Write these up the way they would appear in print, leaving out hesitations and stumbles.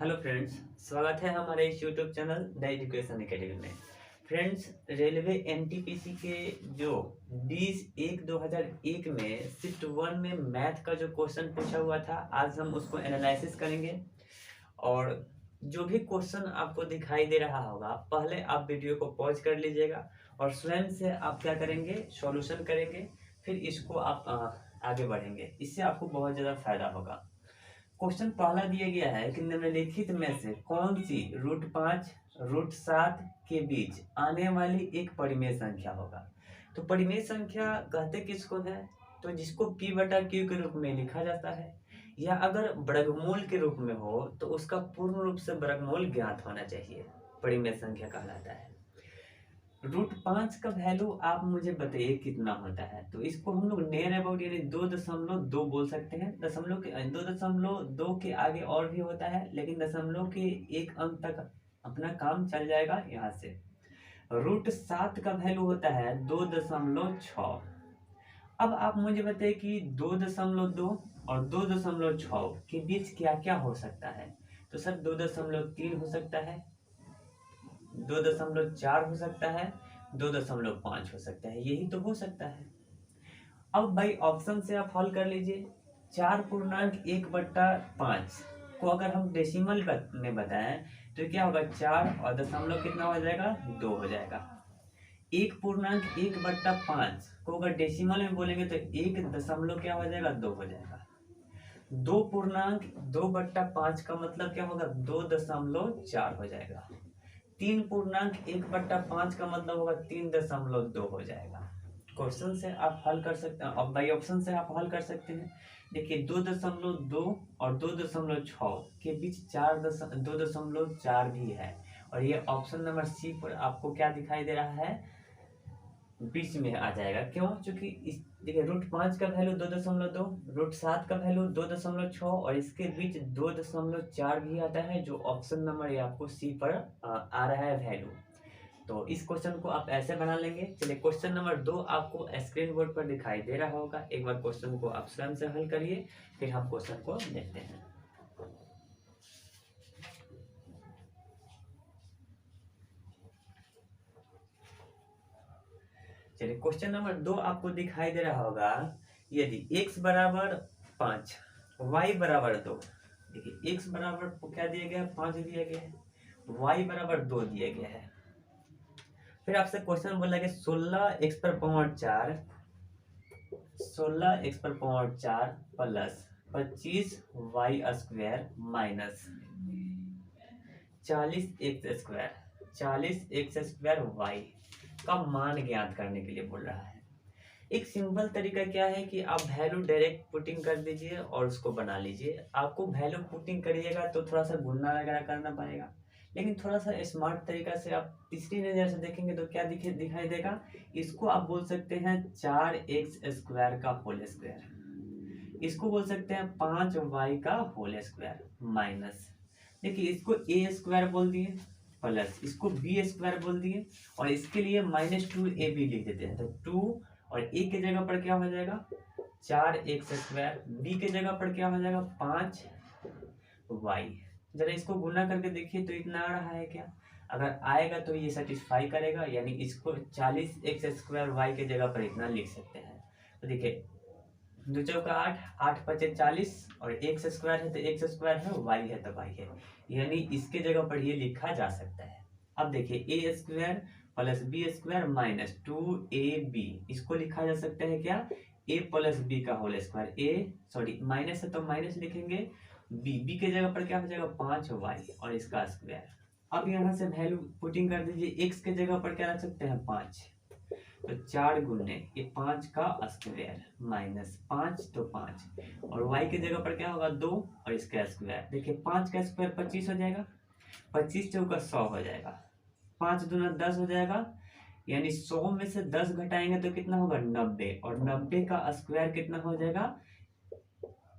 Hello friends, स्वागत है हमारे इस YouTube channel the education academy में। फ्रेंड्स, रेलवे एनटीपीसी के जो 20/1/2001 में शिफ्ट 1 में मैथ का जो क्वेश्चन पूछा हुआ था, आज हम उसको एनालिसिस करेंगे। और जो भी क्वेश्चन आपको दिखाई दे रहा होगा, पहले आप वीडियो को पॉज कर लीजिएगा और स्वयं से आप क्या करेंगे, सॉल्यूशन करेंगे। फिर इसको आप आगे बढ़ेंगे, इससे आपको बहुत ज़्यादा फायदा होगा। क्वेश्चन पहला दिया गया है कि निम्नलिखित में से कौन सी √5 √7 के बीच आने वाली एक परिमेय संख्या होगा। तो परिमेय संख्या कहते किसको है, तो जिसको p/q के रूप में लिखा जाता है, या अगर वर्गमूल के रूप में हो तो उसका पूर्ण रूप से वर्गमूल ज्ञात होना चाहिए, परिमेय संख्या कहलाता है। √5 का वैल्यू आप मुझे बताइए कितना होता है। तो इसको हम लोग नियर अबाउट यानी 2.2 बोल सकते हैं। दशमलव के 2.2 के आगे और भी होता है, लेकिन दशमलव के एक अंक तक अपना काम चल जाएगा यहाँ से। √7 का वैल्यू होता है 2.6। अब आप मुझे बताइए कि 2.2 और 2.6 के बीच क्या क्या हो सकता है। तो सर 2.3 हो सकता है, 2.4 हो सकता है, 2.5 हो सकता है, यही तो हो सकता है। अब भाई ऑप्शन से आप हल कर लीजिए। 4.1/5 को अगर हम डेसिमल में बताएं तो क्या होगा, 4 और दशमलव कितना हो जाएगा, 2 हो जाएगा। 1.1/5 को अगर डेसिमल में बोलेंगे तो 1 दशमलव क्या हो जाएगा, 2 हो जाएगा। 2.2/5 का मतलब क्या होगा, 2.4 हो जाएगा। 3.1/5 का मतलब होगा 3.2 हो जाएगा। क्वेश्चन से आप हल कर सकते हैं, अब बाई ऑप्शन से आप हल कर सकते हैं। देखिए 2.2 और 2.6 के बीच 2.4 भी है, और ये ऑप्शन नंबर सी पर आपको क्या दिखाई दे रहा है, बीच में आ जाएगा। क्यों? क्योंकि इस देखिए √5 का वैल्यू 2.2, √7 का वैल्यू 2.6 और इसके बीच 2.4 भी आता है, जो ऑप्शन नंबर ये आपको सी पर आ रहा है वैल्यू। तो इस क्वेश्चन को आप ऐसे बना लेंगे। चलिए क्वेश्चन नंबर 2 आपको स्क्रीन बोर्ड पर दिखाई दे रहा होगा। एक बार क्वेश्चन को आप स्वयं से हल करिए, फिर हम क्वेश्चन को देखते हैं। चलिए क्वेश्चन नंबर 2 आपको दिखाई दे रहा होगा। यदि x बराबर 5 y बराबर 2, देखिए x बराबर क्या दिया गया है, 5 दिया गया है, y बराबर 2 दिया गया है। फिर आपसे क्वेश्चन बोला कि 16x पर power 4 plus 25y² minus 40x² का मान ज्ञात करने के लिए बोल रहा है। एक सिंपल तरीका क्या है कि आप वैल्यू डायरेक्ट पुटिंग कर दीजिए और उसको बना लीजिए। आपको वैल्यू पुटिंग करिएगा तो थोड़ा सा गुणा वगैरह करना पड़ेगा, लेकिन थोड़ा सा स्मार्ट तरीका से आप तीसरी नज़र से देखेंगे तो क्या दिखाई देगा, इसको आप बोल सकते हैं 4x² का होल स्क्वायर, इसको बोल सकते हैं 5y का होल स्क्वायर माइनस, देखिए इसको a² बोल दिए, प्लस इसको b² बोल दिए, और इसके लिए -2ab लिख देते हैं। तो 2 और a के जगह पर क्या हो जाएगा, 4x², b के जगह पर क्या हो जाएगा, 5y। जरा इसको गुना करके देखिए तो इतना आ रहा है क्या, अगर आएगा तो ये सेटिस्फाई करेगा, यानी इसको 40x² के जगह पर इतना लिख सकते हैं। तो देखिए 2 चौका 8, 8 पचे 40, और x² है तो x² है, y है तो y है, यानी इसके जगह पर ये लिखा जा सकता है। अब देखिए a² plus b² minus 2ab, इसको लिखा जा सकता है क्या, a प्लस b का होल स्क्वायर, माइनस है तो माइनस लिखेंगे, b के जगह पर क्या हो जाएगा, 5y और इसका स्क्वायर। अब यहाँ से वैल्यू पुटिंग कर दीजिए, x के जगह पर क्या रख सकते हैं, 5, तो 4 गुने ये 5 का स्क्वायर माइनस 5 तो 5, और y के जगह पर क्या होगा, 2 और इसका स्क्वायर। देखिए 5 का स्क्वायर 25 हो जाएगा, 25 चौका 100 हो जाएगा, 5 दूना 10 हो जाएगा, यानी 100 में से 10 घटाएंगे तो कितना होगा, 90, और 90 का स्क्वायर कितना हो जाएगा,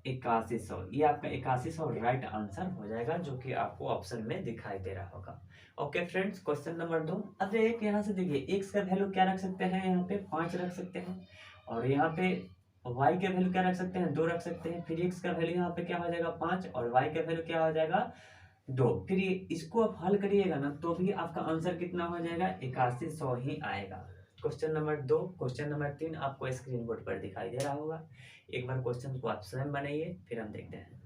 8100। ये आपका 8100 राइट आंसर हो जाएगा, जो कि आपको ऑप्शन में दिखाई दे रहा होगा। Okay friends, question number 2। अब एक यहाँ से देखिए x का वैल्यू क्या रख सकते हैं, यहाँ पे 5 रख सकते हैं, और यहाँ पे y के वैल्यू क्या रख सकते हैं, 2 रख सकते हैं। फिर x का वैल्यू यहाँ पे क्या हो जाएगा, 5, और y का वैल्यू क्या हो जाएगा, 2। फिर ये इसको आप हल करिएगा ना तो भी आपका आंसर कितना हो जाएगा, 8100 ही आएगा। Question number 2। क्वेश्चन नंबर 3 आपको स्क्रीन बोर्ड पर दिखाई दे रहा होगा। एक बार क्वेश्चन को आप स्वयं बनाइए, फिर हम देखते हैं।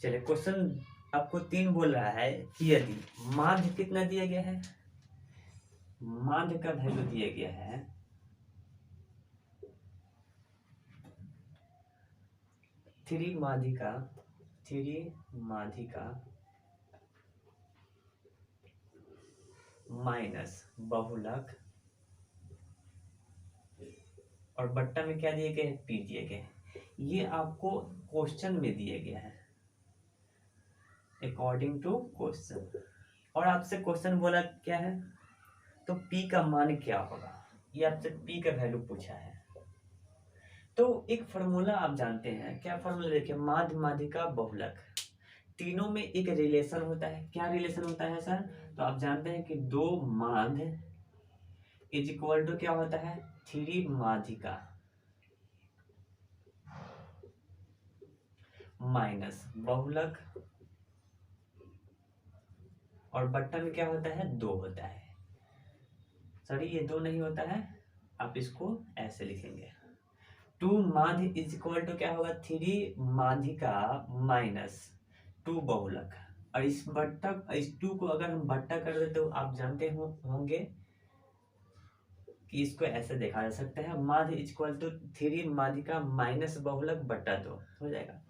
चलिए, क्वेश्चन आपको 3 बोल रहा है कि यदि माध्य कितना दिया गया है, माध्य का वैल्यू दिया गया है 3 माध्यिका माइनस बहुलक और बट्टा में क्या दिए गए हैं, पी दिए गए हैं। ये आपको क्वेश्चन में दिए गया है अकॉर्डिंग टू क्वेश्चन। और आपसे क्वेश्चन बोला क्या है, तो P का मान क्या होगा, ये आपसे P का वैल्यू पूछा है। तो एक फार्मूला आप जानते हैं, क्या फार्मूला, देखिए माध्य माध्यिका बहुलक तीनों में एक रिलेशन होता है। क्या रिलेशन होता है सर, तो आप जानते हैं कि 2 माध्य इज इक्वल टू क्या होता है, 3 माध्यिका माइनस बहुलक और बट्टा में क्या होता है, 2 होता है। सॉरी, ये 2 नहीं होता है, आप इसको ऐसे लिखेंगे 2 माध्य इज इक्वल टू क्या होगा, 3 माध्यिका माइनस 2 बहुलक। और इस 2 को अगर हम बट्टा कर दे तो आप जानते होंगे कि इसको ऐसे देखा जा सकता है, माध्य इज इक्वल टू 3 माध्यिका माइनस बहुलक बट्टा 2 हो जाएगा।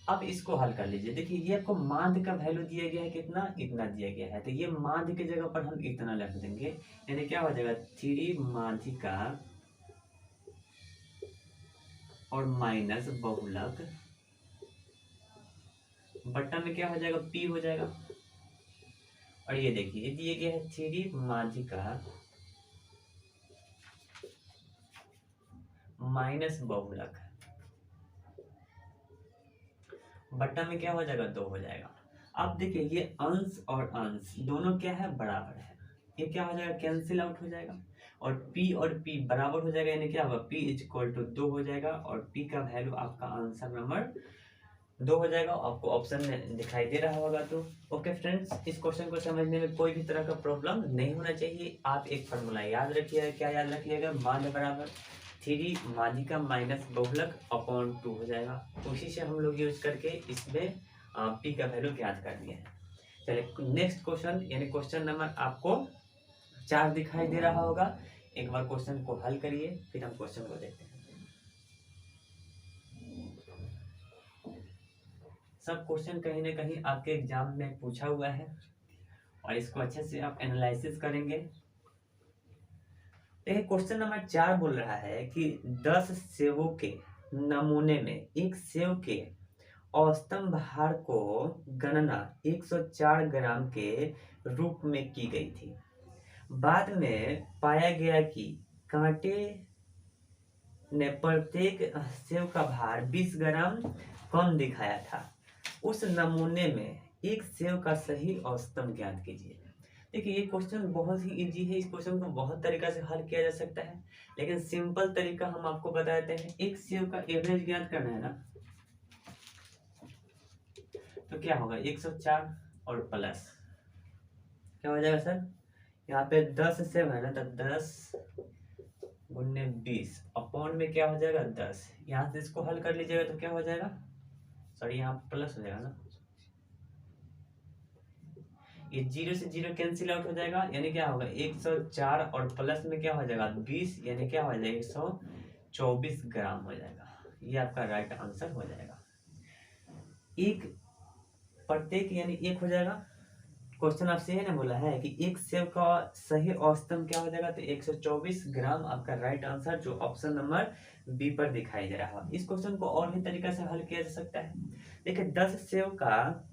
अब इसको हल कर लीजिए। देखिए, ये आपको माध्य का वैल्यू दिया गया है कितना, इतना दिया गया है, तो ये माध्य की जगह पर हम इतना लिख देंगे, यानी क्या हो जाएगा 3 माध्यिका और माइनस बहुलक बट्टा में क्या हो जाएगा, P हो जाएगा। और ये देखिए दिए गया है 3 माध्यिका माइनस बहुलक बट्टा में क्या हो जाएगा, 2 हो जाएगा। अब देखिए, ये अंश और अंश दोनों क्या है, बराबर है, ये क्या हो जाएगा, कैंसिल आउट हो जाएगा और P बराबर हो जाएगा, यानी क्या होगा, P इज इक्वल टू 2 हो जाएगा और P का वैल्यू आपका आंसर नंबर 2 हो जाएगा। आपको ऑप्शन में दिखाई दे रहा होगा। तो ओके फ्रेंड्स, इस क्वेश्चन को समझने में कोई भी तरह का प्रॉब्लम नहीं होना चाहिए। आप एक फार्मूला याद रखिएगा, क्या याद रखिएगा, माध्य बराबर 3 माध्यिका माइनस बहुलक अपॉन 2 हो जाएगा। उसी से हम लोग यूज करके इसमें P का वैल्यू ज्ञात कर दिए हैं। चलिए, नेक्स्ट क्वेश्चन, यानी क्वेश्चन नंबर आपको 4 दिखाई दे रहा होगा। एक बार क्वेश्चन को हल करिए, फिर हम क्वेश्चन को देखते हैं। सब क्वेश्चन कहीं ना कहीं आपके एग्जाम में पूछा हुआ है और इसको अच्छे से आप एनालिसिस करेंगे। देखिए, क्वेश्चन नंबर 4 बोल रहा है कि 10 सेवों के नमूने में एक सेव के औसतन भार को गणना 104 ग्राम के रूप में की गई थी। बाद में पाया गया कि कांटे ने प्रत्येक सेव का भार 20 ग्राम कम दिखाया था। उस नमूने में एक सेव का सही औसतन ज्ञात कीजिए। देखिए, ये क्वेश्चन बहुत ही इजी है, इस क्वेश्चन को बहुत तरीका से हल किया जा सकता है, लेकिन सिंपल तरीका हम आपको बता देते हैं। एक सेव का एवरेज ज्ञात करना है ना, तो क्या होगा, 104 और प्लस क्या हो जाएगा सर, यहाँ पे 10 सेव है ना, तो 10 गुने 20 अपॉन में क्या हो जाएगा, 10। यहाँ से इसको हल कर लीजिएगा तो क्या हो जाएगा, सॉरी यहाँ प्लस हो जाएगा ना, ये 0 से 0 कैंसिल आउट हो जाएगा, यानी क्या होगा 104 और प्लस में क्या हो जाएगा 20, यानी क्या हो जाएगा 124 ग्राम हो जाएगा। ये आपका राइट आंसर हो जाएगा। एक प्रत्येक यानी एक हो जाएगा। क्वेश्चन आपसे ये ना बोला है कि एक सेव का सही औसतन क्या हो जाएगा, तो 124 ग्राम आपका राइट आंसर, जो ऑप्शन नंबर बी पर दिखाई दे रहा है। इस क्वेश्चन को और भी तरीका से हल किया जा सकता है। देखिए, 10 सेव का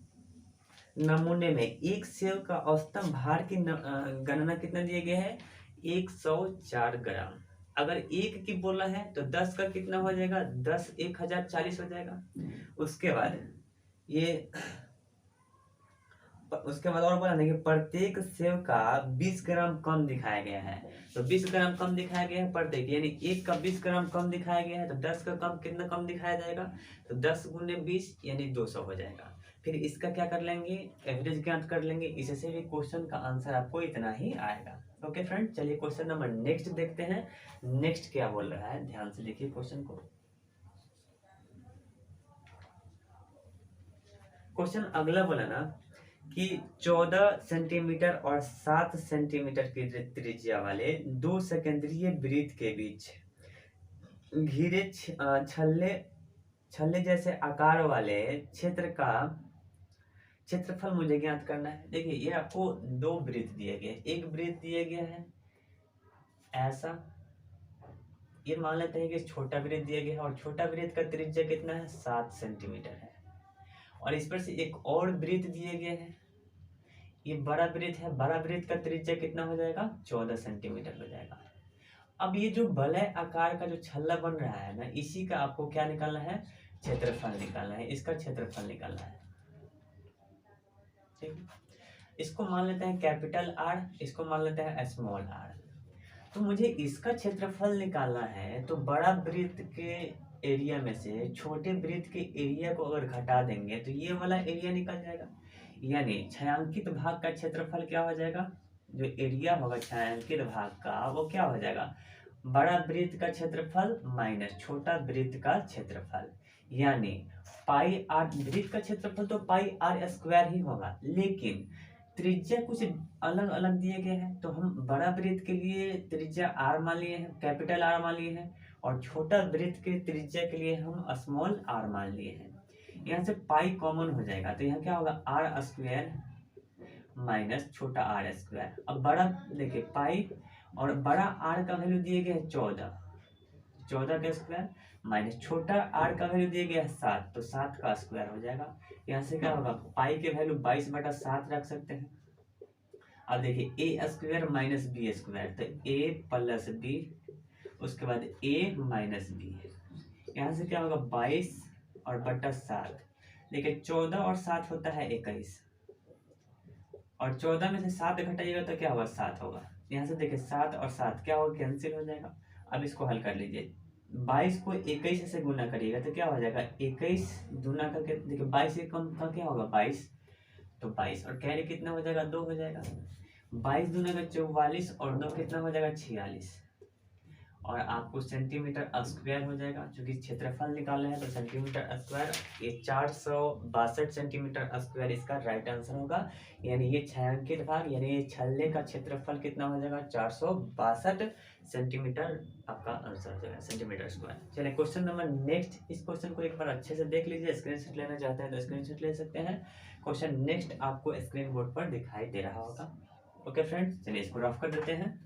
नमूने में एक सेव का औसतन भार की गणना कितना दिया गया है, 104 ग्राम। अगर एक की बोला है तो 10 का कितना हो जाएगा, 10 1040 हो जाएगा। उसके बाद ये उसके बाद और बोला ना कि प्रत्येक सेव का 20 ग्राम कम दिखाया गया है। तो 20 ग्राम कम दिखाया गया है प्रत्येक, यानी एक का 20 ग्राम कम दिखाया गया है, तो 10 का कम कितना कम दिखाया जाएगा, तो 10 गुने 20 यानी 200 हो जाएगा। फिर इसका क्या कर लेंगे, एवरेज ज्ञात कर लेंगे। इससे भी क्वेश्चन का आंसर आपको इतना ही आएगा। ओके फ्रेंड, चलिए क्वेश्चन नंबर नेक्स्ट देखते हैं। नेक्स्ट क्या बोल रहा है, ध्यान से देखिए क्वेश्चन को। क्वेश्चन अगला बोला ना कि 14 सेंटीमीटर और 7 सेंटीमीटर की त्रिज्या वाले दो सेकेंडरी वृत्त के बीच घिरे छल्ले छल्ले जैसे आकार वाले क्षेत्र का क्षेत्रफल मुझे ज्ञात करना है। देखिए ये आपको दो वृत्त दिए गए, एक वृत्त दिया गया है ऐसा, ये मान लेते हैं कि छोटा वृत्त दिया गया है और छोटा वृत्त का त्रिज्या कितना है, 7 सेंटीमीटर है। और इस पर से एक और वृत्त दिए गए हैं, ये बड़ा वृत्त है, बड़ा वृत्त का त्रिज्या कितना हो जाएगा, 14 सेंटीमीटर हो जाएगा। अब ये जो वलय आकार का जो छल्ला बन रहा है ना, इसी का आपको क्या निकालना है, क्षेत्रफल निकालना है, इसका क्षेत्रफल निकालना है। ठीक, इसको मान लेते हैं कैपिटल आर, इसको मान लेते हैं स्मॉल आर। तो मुझे इसका क्षेत्रफल निकालना है, तो बड़ा वृत्त के एरिया में से छोटे वृत्त के एरिया को अगर घटा देंगे तो ये वाला एरिया निकल जाएगा, यानी छायांकित भाग का क्षेत्रफल क्या हो जाएगा, जो एरिया होगा छायांकित भाग का वो क्या हो जाएगा, बड़ा वृत्त का क्षेत्रफल माइनस छोटा वृत्त का क्षेत्रफल, यानी पाई आर। वृत्त का क्षेत्रफल तो पाई आर स्क्वायर ही होगा, लेकिन त्रिज्या कुछ अलग अलग दिए गए हैं, तो हम बड़ा वृत्त के लिए त्रिज्या आर मान लिए हैं, कैपिटल आर मान लिए हैं, और छोटा वृत्त के त्रिज्या के लिए हम स्मॉल आर मान लिए हैं। यहाँ से पाई कॉमन हो जाएगा, तो यहाँ क्या होगा, आर स्क्वायर माइनस छोटा आर स्क्वायर। अब बड़ा देखिए पाई और बड़ा आर का वैल्यू दिए गए है 14, 14 का स्क्वायर माइनस छोटा आर का वैल्यू दिया गया है 7, तो 7 का स्क्वायर हो जाएगा। यहाँ से क्या होगा, पाई के वैल्यू 22/7 रख सकते हैं। अब देखिए ए स्क्वायर माइनस बी स्क्वायर, तो ए प्लस बी, उसके बाद ए माइनस बी, यहाँ से क्या होगा 22/7। देखिए 14 और 7 होता है 21, और 14 में से 7 घटाइएगा तो क्या होगा, 7 होगा। यहाँ से देखिए 7 और 7 क्या होगा, कैंसिल हो जाएगा। अब इसको हल कर लीजिए, 22 को 21 से गुना करिएगा तो क्या हो जाएगा, 21 गुना करके देखिए 22 से कम का क्या होगा 22, तो 22 और कैरी कितना हो जाएगा, 2 हो जाएगा। 22 दूना का 44 और 2 कितना हो जाएगा 46, और आपको सेंटीमीटर स्क्वायर हो जाएगा। क्योंकि क्षेत्रफल निकालना है तो सेंटीमीटर स्क्वायर, ये 462 सेंटीमीटर स्क्वायर इसका राइट आंसर होगा। यानी ये छायांकित भाग यानी ये छल्ले का क्षेत्रफल कितना हो जाएगा, 462 सेंटीमीटर आपका आंसर हो जाएगा, सेंटीमीटर स्क्वायर। चलिए क्वेश्चन नंबर नेक्स्ट, इस क्वेश्चन को एक बार अच्छे से देख लीजिए, स्क्रीनशॉट लेना चाहते हैं तो स्क्रीनशॉट ले सकते हैं। क्वेश्चन नेक्स्ट आपको स्क्रीन बोर्ड पर दिखाई दे रहा होगा। ओके फ्रेंड्स, चलिए इसको रफ कर देते हैं।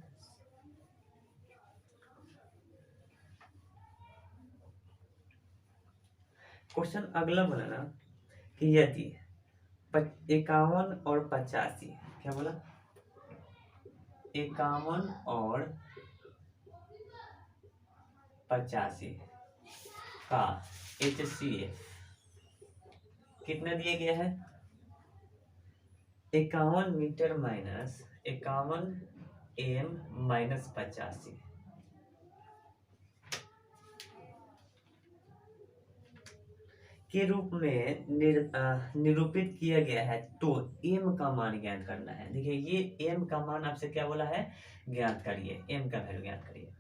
क्वेश्चन अगला बोला ना कि यदि 51 और 85, क्या बोला, 51 और 85 का HCF कितना दिया गया है, 51 मीटर माइनस 51 m माइनस 85 के रूप में निरूपित किया गया है, तो m का मान ज्ञात करना है। देखिए ये m का मान आपसे क्या बोला है, ज्ञात करिए, m का वैल्यू ज्ञात करिए।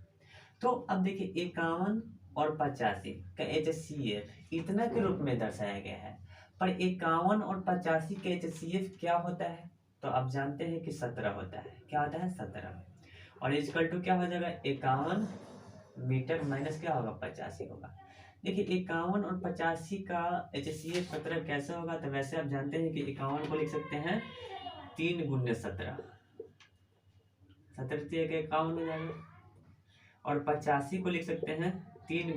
तो अब देखिए 51 और 85 का HCF इतना के रूप में दर्शाया गया है, पर 51 और 85 का HCF क्या होता है, तो आप जानते हैं कि 17 होता है। क्या होता है, 17, और इक्वल टू क्या हो जाएगा, 51 मीटर माइनस क्या होगा, 85 होगा। देखिए 51 और 85 का HCF 17 कैसे होगा, तो वैसे आप जानते हैं कि 51 को लिख सकते हैं 3 × 17, 17 के 51 हो जाएगा, और 85 को लिख सकते हैं 5 ×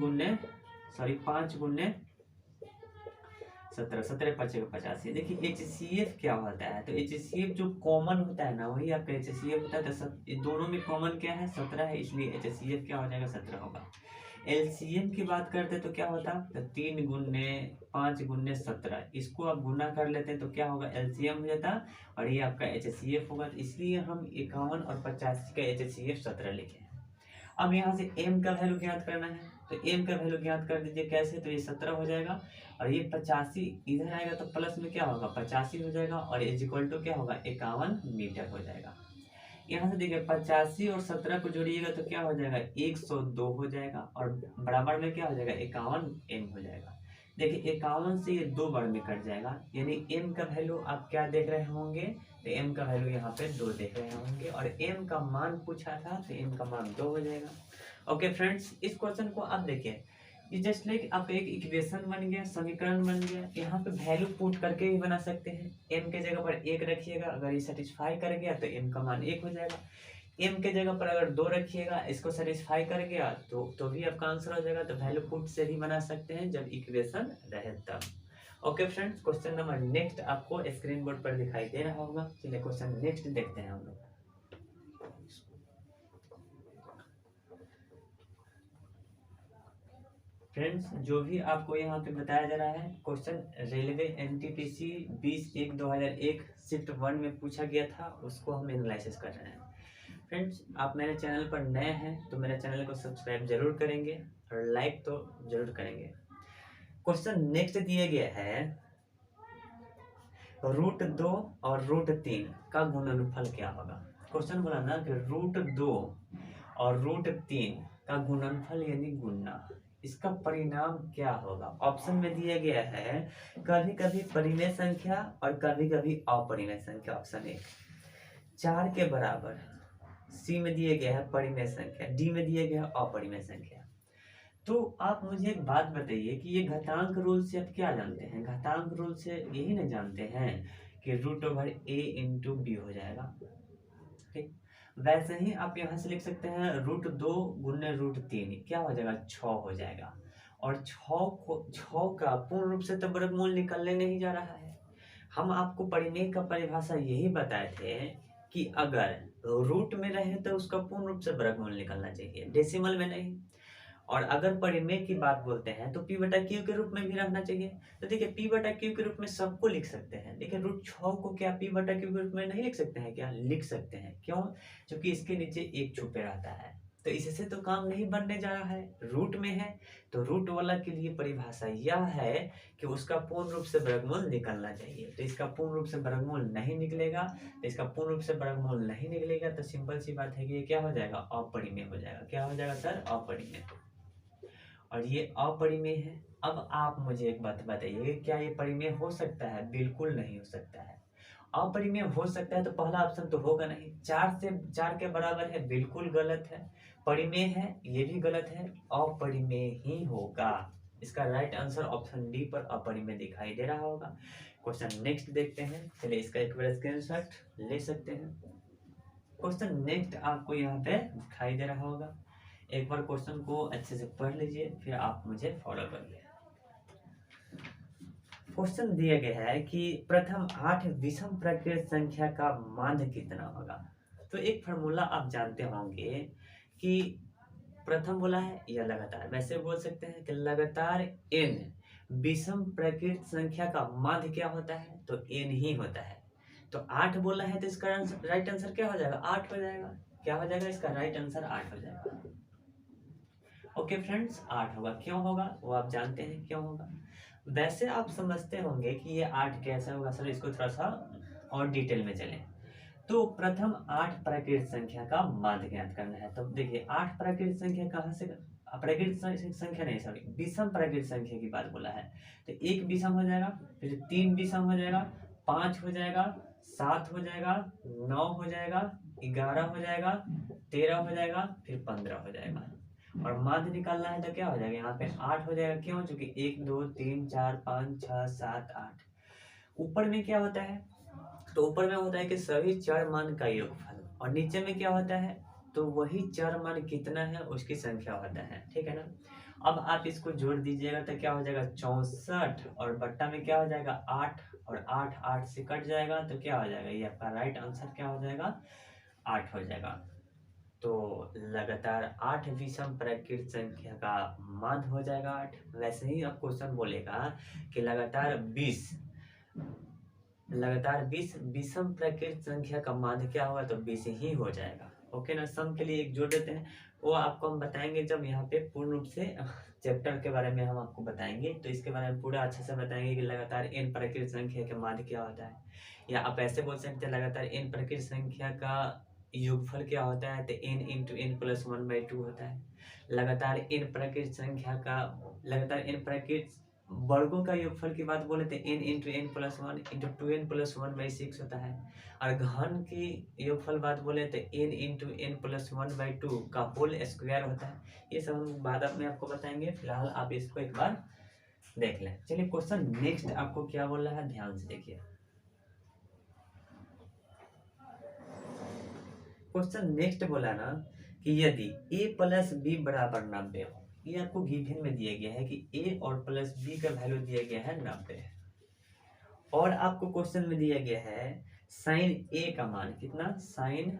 17, 17 5 का 85। देखिए HCF क्या होता है, तो HCF जो कॉमन होता है ना वही आपका HCF होता है, तो दोनों में कॉमन क्या है, 17 है, इसलिए HCF क्या हो जाएगा, 17 होगा। एलसीएम की बात करते तो क्या होता, तो 3 गुने 5 गुने 17, इसको आप गुना कर लेते हैं तो क्या होगा, एलसीएम हो जाता, और ये आपका एचसीएफ होगा। तो इसलिए हम 51 और 85 का एचसीएफ 17 लिखे हैं। अब यहाँ से एम का वैल्यू ज्ञात करना है, तो एम का वैल्यू ज्ञात कर दीजिए कैसे, तो ये 17 हो जाएगा, और ये 85 इधर आएगा तो प्लस में क्या होगा 85 हो जाएगा, और इज इक्वल टू क्या होगा 51 मीटर हो जाएगा। यहाँ से देखिए 85 और 17 को जोड़िएगा तो क्या हो जाएगा 102 हो जाएगा, और बराबर में क्या हो जाएगा 51 एम हो जाएगा। देखिए 51 से ये 2 बार में कट जाएगा, यानी एम का वैल्यू आप क्या देख रहे होंगे, तो एम का वैल्यू यहाँ पे 2 देख रहे होंगे, और एम का मान पूछा था तो एम का मान 2 हो जाएगा। ओके फ्रेंड्स, इस क्वेश्चन को आप देखिए, ये जस्ट लाइक आप एक इक्वेशन बन गया, समीकरण बन गया, यहाँ पे वैल्यू पुट करके भी बना सकते हैं। एम के जगह पर 1 रखिएगा, अगर ये सेटिस्फाई कर गया तो एम का मान 1 हो जाएगा। एम के जगह पर अगर 2 रखिएगा, इसको सेटिस्फाई कर गया तो भी आपका आंसर हो जाएगा। तो वैल्यू पुट से भी बना सकते हैं जब इक्वेशन रहे तब। Okay friends, question number next आपको स्क्रीन बोर्ड पर दिखाई दे रहा होगा। चलिए क्वेश्चन नेक्स्ट देखते हैं हम लोग। फ्रेंड्स, जो भी आपको यहाँ पे बताया जा रहा है क्वेश्चन रेलवे एनटीपीसी 20/1/2001 शिफ्ट 1 में पूछा गया था, उसको हम एनालिसिस कर रहे हैं। फ्रेंड्स, आप मेरे चैनल पर नए हैं तो मेरे चैनल को सब्सक्राइब जरूर करेंगे और लाइक तो जरूर करेंगे। क्वेश्चन नेक्स्ट दिया गया है, √2 और √3 का गुणनफल क्या होगा। क्वेश्चन बोला ना कि √2 और √3 का गुणनफल यानी गुणना, इसका परिणाम क्या होगा। ऑप्शन में दिया गया है कभी कभी परिमेय संख्या और कभी कभी अपरिमेय संख्या। ऑप्शन 1 4 के बराबर, सी में दिया गया है परिमेय संख्या, डी में दिया गया है अपरिमेय संख्या। तो आप मुझे एक बात बताइए कि ये घातांक रूल से आप क्या जानते हैं। घातांक रूल से यही नहीं जानते हैं कि √a इंटू बी हो जाएगा। ठीक, वैसे ही आप यहाँ से लिख सकते हैं √2 गुने √3 क्या हो जाएगा 6 हो जाएगा, और 6 का पूर्ण रूप से तो वर्गमूल निकलने नहीं जा रहा है। हम आपको परिमेय का परिभाषा यही बताए थे कि अगर रूट में रहे तो उसका पूर्ण रूप से वर्गमूल निकलना चाहिए, डेसिमल में नहीं। और अगर परिमेय की बात बोलते हैं तो p/q के रूप में भी रहना चाहिए। तो देखिए p/q के रूप में सबको लिख सकते हैं। देखिए √6 को क्या p/q के रूप में नहीं लिख सकते हैं क्या, लिख सकते हैं। क्यों, क्योंकि इसके नीचे 1 छुपे रहता है, तो इससे तो काम नहीं बनने जा रहा है। रूट में है तो रूट वाला के लिए परिभाषा यह है कि उसका पूर्ण रूप से वर्गमूल निकलना चाहिए। तो इसका पूर्ण रूप से वर्गमूल नहीं निकलेगा, तो इसका पूर्ण रूप से वर्गमूल नहीं निकलेगा तो सिंपल सी बात है कि ये क्या हो जाएगा अपरिमेय हो जाएगा। क्या हो जाएगा सर, अपरिमेय, और ये अपरिमेय है। अब आप मुझे एक बात बताइए, क्या ये परिमेय हो सकता है। बिल्कुल नहीं हो सकता है। अपरिमेय हो सकता है तो पहला ऑप्शन तो होगा नहीं। 4 के बराबर है, बिल्कुल गलत है। परिमेय है, ये भी गलत है, अपरिमेय ही होगा। इसका राइट आंसर ऑप्शन डी पर अपरिमेय दिखाई दे रहा होगा। क्वेश्चन नेक्स्ट देखते हैं। चलिए इसका एक बार स्क्रीनशॉट ले सकते हैं। क्वेश्चन नेक्स्ट आपको यहाँ पे दिखाई दे रहा होगा। एक बार क्वेश्चन को अच्छे से पढ़ लीजिए, फिर आप मुझे फॉलो करिए। क्वेश्चन दिया गया है कि प्रथम 8 विषम प्रकृत संख्या का माध्य कितना होगा। तो एक फार्मूला आप जानते होंगे कि प्रथम बोला है या लगातार, वैसे बोल सकते हैं कि लगातार n विषम प्रकृत संख्या का माध्य क्या होता है, तो n ही होता है। तो 8 बोला है तो इसका राइट आंसर क्या हो जाएगा, 8 हो जाएगा। क्या हो जाएगा, इसका राइट आंसर 8 हो जाएगा। ओके फ्रेंड्स, 8 होगा। क्यों होगा वो आप जानते हैं क्यों होगा। वैसे आप समझते होंगे कि ये 8 कैसे होगा सर, इसको थोड़ा सा और डिटेल में चलें। तो प्रथम 8 प्राकृत संख्या का माध्य ज्ञात करना है। तो देखिए 8 प्राकृत संख्या कहाँ से, प्राकृत संख्या नहीं सॉरी विषम प्राकृत संख्या की बात बोला है। तो 1 विषम हो जाएगा, फिर 3 विषम हो जाएगा, 5 हो जाएगा, 7 हो जाएगा, 9 हो जाएगा, 11 हो जाएगा, 13 हो जाएगा, फिर 15 हो जाएगा। और माध्य निकालना है तो क्या हो जाएगा, यहाँ पे 8 हो जाएगा। क्यों, क्योंकि 1 2 3 4 5 6 7 8। ऊपर में क्या होता है, तो ऊपर में होता है कि सभी चर मान का योगफल, और नीचे में क्या होता है, तो वही चर मान कितना है उसकी संख्या होता है। ठीक है ना। अब आप इसको जोड़ दीजिएगा तो क्या हो जाएगा 64, और बट्टा में क्या हो जाएगा 8, और 8 8 से कट जाएगा तो क्या हो जाएगा, ये आपका राइट आंसर क्या हो जाएगा 8 हो जाएगा। तो लगातार 8 विषम प्राकृत संख्या का माध्य हो जाएगा 8। वैसे ही अब क्वेश्चन बोलेगा कि लगातार 20 विषम प्राकृत संख्या का माध्य क्या होगा, तो 20 ही हो जाएगा। ओके ना, सम के लिए एक जोड़ देते हैं, वो आपको हम बताएंगे जब यहाँ पे पूर्ण रूप से चैप्टर के बारे में हम आपको बताएंगे, तो इसके बारे में पूरा अच्छे से बताएंगे कि लगातार n प्राकृत संख्या के माध्य क्या होता है। या आप ऐसे बोल सकते हैं लगातार n प्राकृत संख्या का योगफल क्या होता है, तो n इंटू n प्लस 1/2 होता है। लगातार n प्राकृत संख्या का लगातार n प्राकृत वर्गों का योगफल की बात बोले तो n into n plus 1 into 2n plus 1/6 होता है। और घन की योगफल बात बोले तो n इंटू n प्लस 1/2 का होल स्क्वायर होता है। ये सब हम बाद में आपको बताएंगे, फिलहाल आप इसको एक बार देख लें। चलिए क्वेश्चन नेक्स्ट आपको क्या बोल रहा है, ध्यान से देखिए। क्वेश्चन नेक्स्ट बोला ना कि यदि a प्लस बी बराबर 90 हो, ये आपको गिवन में दिया गया है कि a और प्लस b का वैल्यू दिया गया है 90, और आपको क्वेश्चन में दिया गया है साइन a का मान कितना, साइन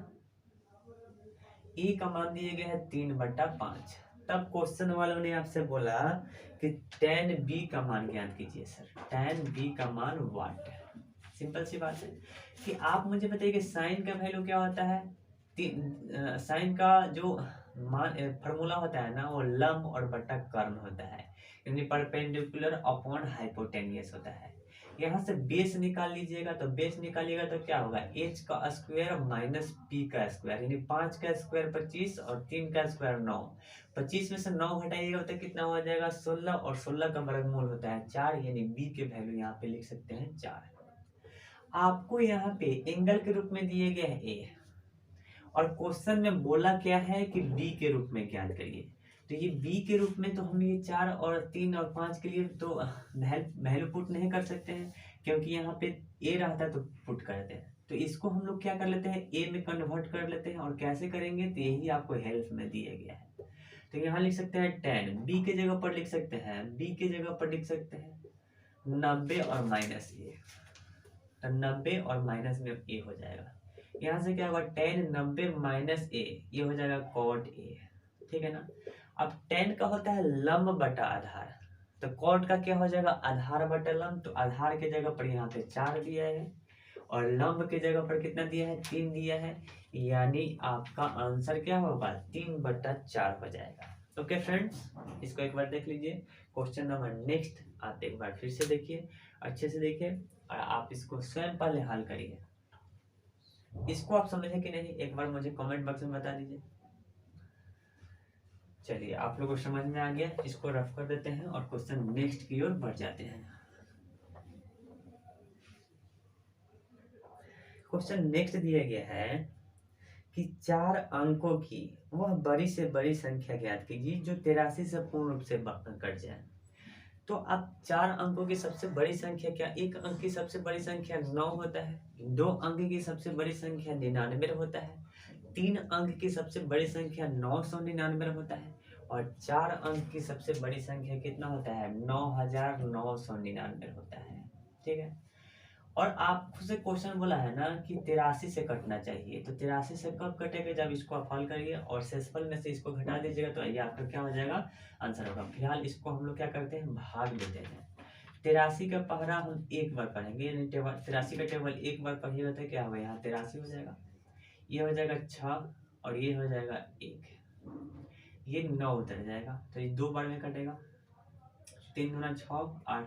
a का मान दिया गया है 3/5। तब क्वेश्चन वालों ने आपसे बोला कि tan b का मान ज्ञात कीजिए। सर tan b का मान वाट, सिंपल सी बात है कि आप मुझे बताइए कि साइन का वैल्यू क्या होता है। साइन का जो मान फॉर्मूला होता है ना, वो लंब और बटा कर्ण होता है, यानी परपेंडिकुलर अपॉन हाइपोटेनियस होता है। यहाँ से बेस निकाल लीजिएगा, तो बेस निकालिएगा तो क्या होगा, h का स्क्वायर माइनस p का स्क्वायर, यानी 5 का स्क्वायर 25 और 3 का स्क्वायर 9। 25 में से 9 घटाइएगा तो कितना हो जाएगा 16, और 16 का वर्गमूल होता है 4, यानी b के वैल्यू यहाँ पे लिख सकते हैं 4। आपको यहाँ पे एंगल के रूप में दिए गए है a, और क्वेश्चन में बोला क्या है कि b के रूप में ज्ञात करिए। तो ये b के रूप में तो हम ये 4 और 3 और 5 के लिए तो वैल्यू पुट नहीं कर सकते हैं, क्योंकि यहाँ पे a रहता तो पुट करते हैं। तो इसको हम लोग क्या कर लेते हैं, a में कन्वर्ट कर लेते हैं। और कैसे करेंगे, तो यही आपको हेल्प में दिया गया है। तो यहाँ लिख सकते हैं 10, b के जगह पर लिख सकते हैं, b के जगह पर लिख सकते हैं 90 और माइनस a। तो 90 और माइनस में a हो जाएगा। यहाँ से क्या होगा, tan 90 माइनस a, ये हो जाएगा cot a, ठीक है ना। अब tan का होता है लंब बटा आधार, तो cot का क्या हो जाएगा, आधार बटा लंब। तो आधार के जगह पर यहाँ पे 4 दिया है, और लंब के जगह पर कितना दिया है, 3 दिया है, यानी आपका आंसर क्या होगा, 3/4 हो जाएगा। ओके फ्रेंड्स, इसको एक बार देख लीजिए। क्वेश्चन नंबर नेक्स्ट आप एक बार फिर से देखिए, अच्छे से देखिए, और आप इसको स्वयं पहले हल करिए। इसको आप समझे कि नहीं, एक बार मुझे कमेंट बॉक्स में बता दीजिए। चलिए आप लोगों को समझ में आ गया, इसको रफ कर देते हैं और क्वेश्चन नेक्स्ट की ओर बढ़ जाते हैं। क्वेश्चन नेक्स्ट दिया गया है कि 4 अंकों की वह बड़ी से बड़ी संख्या ज्ञात कीजिए जो 83 से पूर्ण रूप से कट जाए। तो अब 4 अंकों की सबसे बड़ी संख्या क्या, एक अंक की सबसे बड़ी संख्या 9 होता है, 2 अंक की सबसे बड़ी संख्या 99 होता है, 3 अंक की सबसे बड़ी संख्या 999 होता है, और 4 अंक की सबसे बड़ी संख्या कितना होता है, 9999 होता है। ठीक है, और आपसे क्वेश्चन बोला है ना कि 83 से कटना चाहिए, तो 83 से कब कटेगा, जब इसको आप हल करिए और शेषफल में से इसको घटा दीजिएगा, तो ये आपका क्या हो जाएगा, आंसर होगा। फिलहाल इसको हम लोग क्या करते हैं, भाग देते हैं। 83 का पहरा हम एक बार पढ़ेंगे, यानी 83 का टेबल एक बार पढ़िएगा तो क्या होगा, यहाँ 83 हो जाएगा, ये हो जाएगा 6 और ये हो जाएगा 1, ये 9 उतर जाएगा, तो ये 2 बार में कटेगा। 3 दूना 6, 8,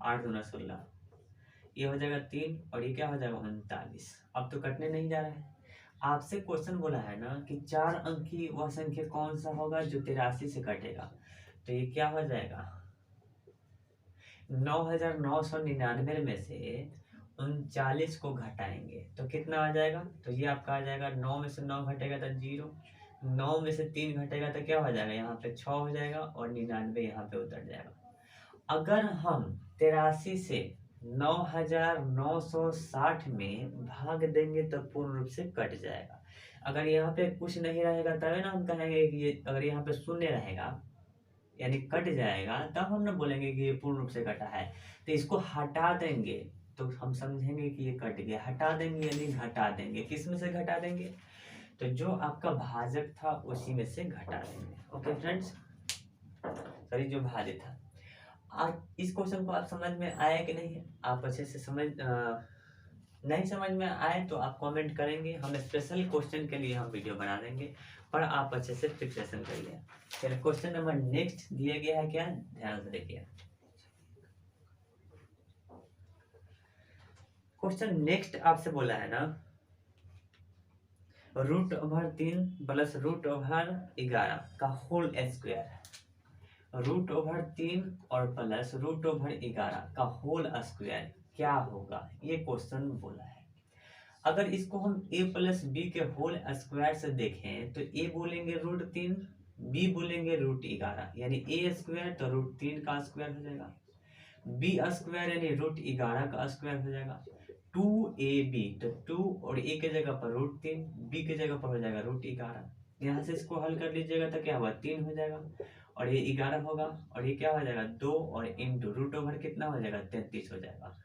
8 दूना 16, ये हो जाएगा 3 और ये क्या हो जाएगा 39। अब तो कटने नहीं जा रहा है। आपसे क्वेश्चन बोला है ना कि 4 अंक की वह संख्या कौन सा होगा जो 83 से कटेगा, तो ये क्या हो जाएगा, 9999 में से 39 को घटाएंगे तो कितना आ जाएगा, तो ये आपका आ जाएगा 9 में से 9 घटेगा तो 0, 9 में से 3 घटेगा तो क्या हो जाएगा, यहाँ पे 6 हो जाएगा और 99 यहाँ पे उतर जाएगा। अगर हम 83 से 9960 में भाग देंगे तो पूर्ण रूप से कट जाएगा। अगर यहाँ पे कुछ नहीं रहेगा तभी ना हम कहेंगे कि ये, अगर यहाँ पे शून्य रहेगा यानी कट जाएगा, तब हम ना बोलेंगे कि ये पूर्ण रूप से कटा है। तो इसको हटा देंगे तो हम समझेंगे कि ये कट गया, हटा देंगे यानी घटा देंगे। किस में से घटा देंगे, तो जो आपका भाजक था उसी में से घटा देंगे। ओके फ्रेंड्स, सॉरी जो भाज्य था। आज इस क्वेश्चन को आप समझ में आया कि नहीं, आप अच्छे से नहीं समझ में आए तो आप कमेंट करेंगे, हम स्पेशल क्वेश्चन के लिए हम वीडियो बना देंगे, पर आप अच्छे से प्रिपरेशन करिए। चलिए क्वेश्चन नंबर नेक्स्ट दिया गया है, क्या ध्यान से देखिए। क्वेश्चन नेक्स्ट आपसे बोला है ना, √3 प्लस √11 का होल स्क्वायर। √3 और प्लस √11 का होल स्क्वायर क्या होगा, ये क्वेश्चन बोला है। अगर इसको हम a प्लस बी के होल स्क्वायर से देखें तो a बोलेंगे √3, b बोलेंगे √11, यानी a स्क्वायर तो √3 का स्क्वायर हो जाएगा, b स्क्वायर यानी √11 का स्क्वायर हो जाएगा। 2ab तो 2 और a के जगह पर √3, b के जगह पर हो जाएगा √11। यहाँ से इसको हल कर लीजिएगा तो क्या होगा, 3 हो जाएगा और ये 11 होगा और ये क्या हो जाएगा 2 और इंटू √ओवर कितना हो जाएगा 33 हो जाएगा।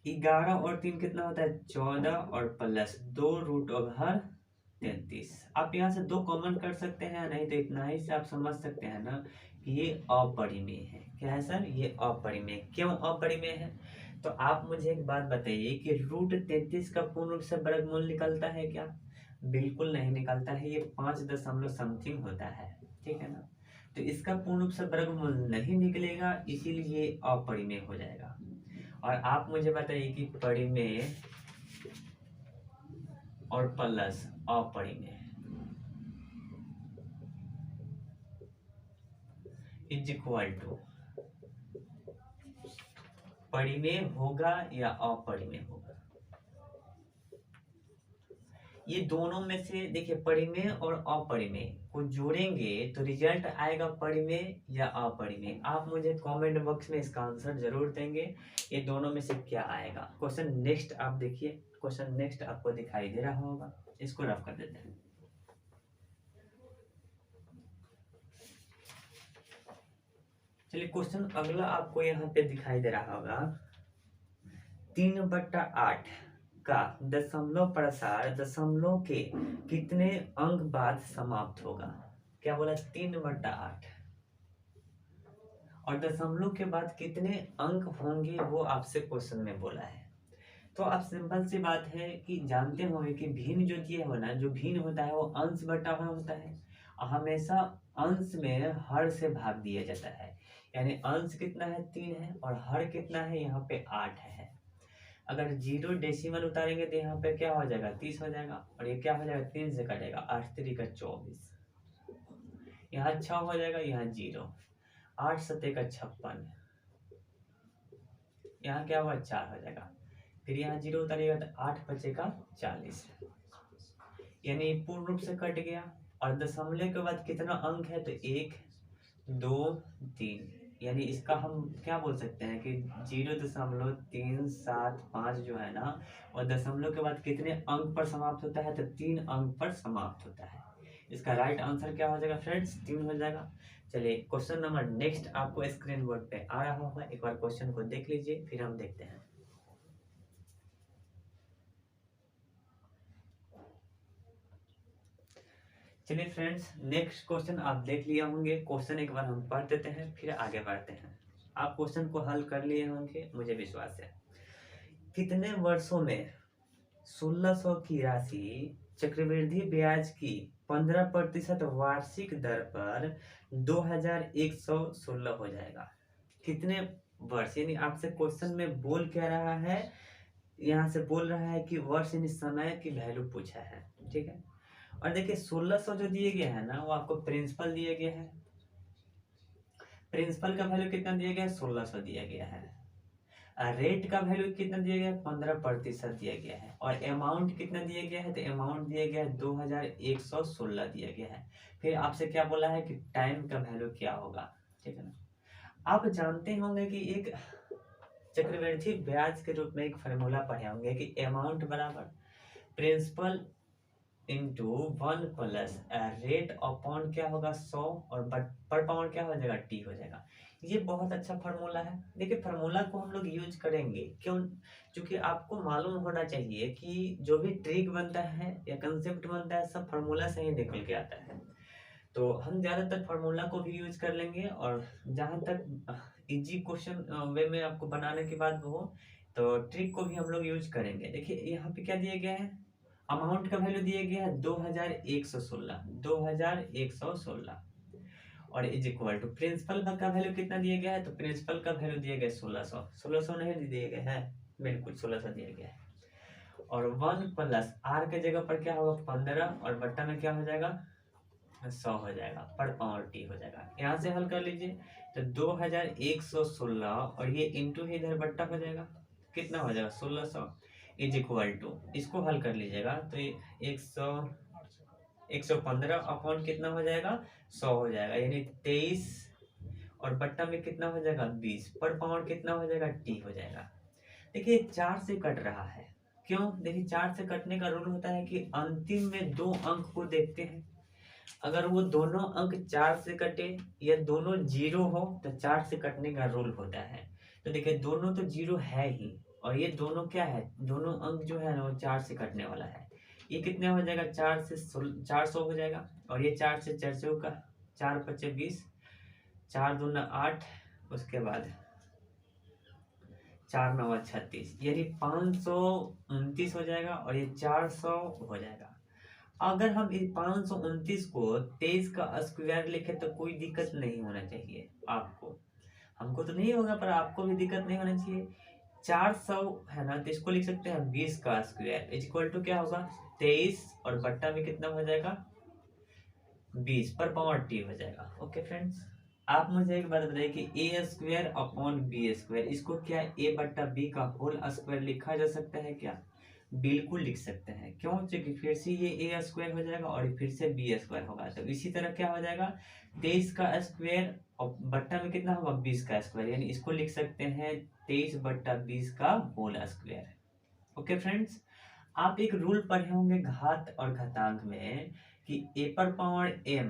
11 और 3 कितना होता है 14 और प्लस 2 √33। आप यहाँ से 2 कॉमन कर सकते हैं, नहीं तो इतना ही से आप समझ सकते हैं ना कि ये अपरिमेय है। क्या है सर, ये अपरिमेय। क्यों अपरिमेय है, तो आप मुझे एक बात बताइए कि √33 का पूर्ण रूप से वर्गमूल निकलता है क्या, बिल्कुल नहीं निकलता है, ये 5 दशमलव समथिंग होता है, ठीक है ना। तो इसका पूर्ण रूप से वर्गमूल नहीं निकलेगा, इसीलिए अपरिमेय हो जाएगा। और आप मुझे बताइए कि परिमेय और प्लस अपरिमेय इज इक्वल टू परिमेय होगा या अपरिमेय होगा। ये दोनों में से देखिए, परिमेय और अपरिमेय को जोड़ेंगे तो रिजल्ट आएगा परिमेय या अपरिमेय। आप मुझे कमेंट बॉक्स में इसका आंसर जरूर देंगे, ये दोनों में से क्या आएगा। क्वेश्चन नेक्स्ट आप देखिए, क्वेश्चन नेक्स्ट आपको दिखाई दे रहा होगा, इसको रफ कर देते हैं। चलिए क्वेश्चन अगला आपको यहाँ पे दिखाई दे रहा होगा, 3/8 का दशमलव प्रसार दशमलव के कितने अंक बाद समाप्त होगा। क्या बोला, 3/8 और दशमलव के बाद कितने अंक होंगे वो आपसे क्वेश्चन में बोला है। तो आप सिंपल सी बात है कि जानते होंगे कि भिन्न जो दिया हो ना, जो भिन्न होता है वो अंश बटा हुआ होता है, हमेशा अंश में हर से भाग दिया जाता है। यानी अंश कितना है 3 है और हर कितना है यहाँ पे 8 है। अगर 0 डेसिमल उतारेंगे तो यहाँ पे क्या हो जाएगा 30 हो जाएगा और ये क्या हो जाएगा 3 से कटेगा, 8 3 का 24, यहाँ 6 हो जाएगा, यहाँ 0, 8 7 का 56, यहाँ क्या हुआ 4 हो जाएगा, फिर यहाँ 0 उतारिएगा तो 8 5 का 40, यानी पूर्ण रूप से कट गया। और दशमलव के बाद कितना अंक है तो 1 2 3, यानी इसका हम क्या बोल सकते हैं कि 0.375 जो है ना, और दशमलव के बाद कितने अंक पर समाप्त होता है तो 3 अंक पर समाप्त होता है। इसका राइट आंसर क्या हो जाएगा फ्रेंड्स, 3 हो जाएगा। चलिए क्वेश्चन नंबर नेक्स्ट आपको स्क्रीन बोर्ड पे आ रहा होगा, एक बार क्वेश्चन को देख लीजिए फिर हम देखते हैं। चलिए फ्रेंड्स, नेक्स्ट क्वेश्चन आप देख लिए होंगे। क्वेश्चन एक बार हम पढ़ देते हैं फिर आगे बढ़ते हैं। आप क्वेश्चन को हल कर लिए होंगे मुझे विश्वास है। कितने वर्षों में 1600 की राशि चक्रवृद्धि ब्याज की 15% वार्षिक दर पर 2116 हो जाएगा। कितने वर्ष, यानी आपसे क्वेश्चन में बोल क्या रहा है, यहाँ से बोल रहा है कि वर्ष यानी समय की वैल्यू पूछा है, ठीक है। और देखिए 1600 जो दिए गया है ना, वो आपको प्रिंसिपल दिया गया है, प्रिंसिपल का वैल्यू कितना दिया गया है 1600 दिया गया है, रेट का वैल्यू कितना दिया गया है 15% दिया गया है, और अमाउंट कितना दिया गया है तो अमाउंट दिया गया है 2116 दिया गया है। फिर आपसे क्या बोला है कि टाइम का वैल्यू क्या होगा, ठीक है ना। आप जानते होंगे कि एक चक्रवृद्धि ब्याज के रूप में एक फार्मूला पढ़े होंगे कि अमाउंट बराबर principal into 1 plus rate upon क्या होगा 100 और पर पाउंड क्या हो जाएगा टी हो जाएगा। ये बहुत अच्छा फार्मूला है। देखिए फार्मूला को हम लोग यूज करेंगे क्यों, क्योंकि आपको मालूम होना चाहिए कि जो भी ट्रिक बनता है या कंसेप्ट बनता है सब फार्मूला से ही निकल के आता है। तो हम ज़्यादातर फार्मूला को भी यूज कर लेंगे, और जहाँ तक इजी क्वेश्चन वे में आपको बनाने की बात हो तो ट्रिक को भी हम लोग यूज करेंगे। देखिए यहाँ पे क्या दिया गया है, अमाउंट का वैल्यू दिया गया है 2116 और इज इक्वल टू प्रिंसिपल का वैल्यू कितना दिया गया है, तो प्रिंसिपल का वैल्यू दिया गया है 1600 नहीं दिया गया है, बिल्कुल 1600 दिया गया है। और 1 प्लस आर के जगह पर क्या होगा 15 और बट्टा में क्या हो जाएगा 100 हो जाएगा, पर पावर टी हो जाएगा। यहाँ से हल कर लीजिए तो 2116 और ये इंटू ही इधर बट्टा हो जाएगा, कितना हो जाएगा 1600 इज इक्वल टू, इसको हल कर लीजिएगा तो ये 115 अपॉन कितना हो जाएगा 100 हो जाएगा, यानी 23 और बट्टा में कितना हो जाएगा 20, पर पावर कितना हो जाएगा टी हो जाएगा। देखिए 4 से कट रहा है, क्यों, देखिए 4 से कटने का रूल होता है कि अंतिम में 2 अंक को देखते हैं, अगर वो दोनों अंक 4 से कटे या दोनों 0 हो तो 4 से कटने का रूल होता है। तो देखिए दोनों तो 0 है ही, और ये दोनों क्या है, दोनों अंक जो है ना वो 4 से कटने वाला है। ये कितने हो जाएगा 4 से 400 हो जाएगा, और ये 4 से 400 का 4 पच्चे 20, 4 दूना 8, उसके बाद 4 नवा 36, यानी 529 हो जाएगा, और ये 400 हो जाएगा। अगर हम इस 529 को 23 का स्क्वायर लिखे तो कोई दिक्कत नहीं होना चाहिए आपको, हमको तो नहीं होगा पर आपको भी दिक्कत नहीं होना चाहिए। 400 है ना, तो इसको लिख सकते हैं 20 का स्क्वायर इक्वल टू क्या होगा 23 और बट्टा में कितना हो जाएगा 20, पर पावर टी हो जाएगा। ओके फ्रेंड्स, आप मुझे एक बात बताइए कि ए स्क्वायर अपॉन बी स्क्वायर, इसको क्या ए बट्टा बी का होल स्क्वायर लिखा जा सकता है क्या, बिल्कुल लिख सकते हैं। क्यों, क्योंकि फिर से ये ए स्क्वायर हो जाएगा और फिर से बी स्क्वायर होगा, तो इसी तरह क्या हो जाएगा 23 का स्क्वायर और बट्टा में कितना होगा 20 का स्क्वायर, यानी इसको लिख सकते हैं 23 बट्टा 20 का होल स्क्वायर। ओके फ्रेंड्स, आप एक रूल पढ़े होंगे घात और घातांक में कि ए पर पावर m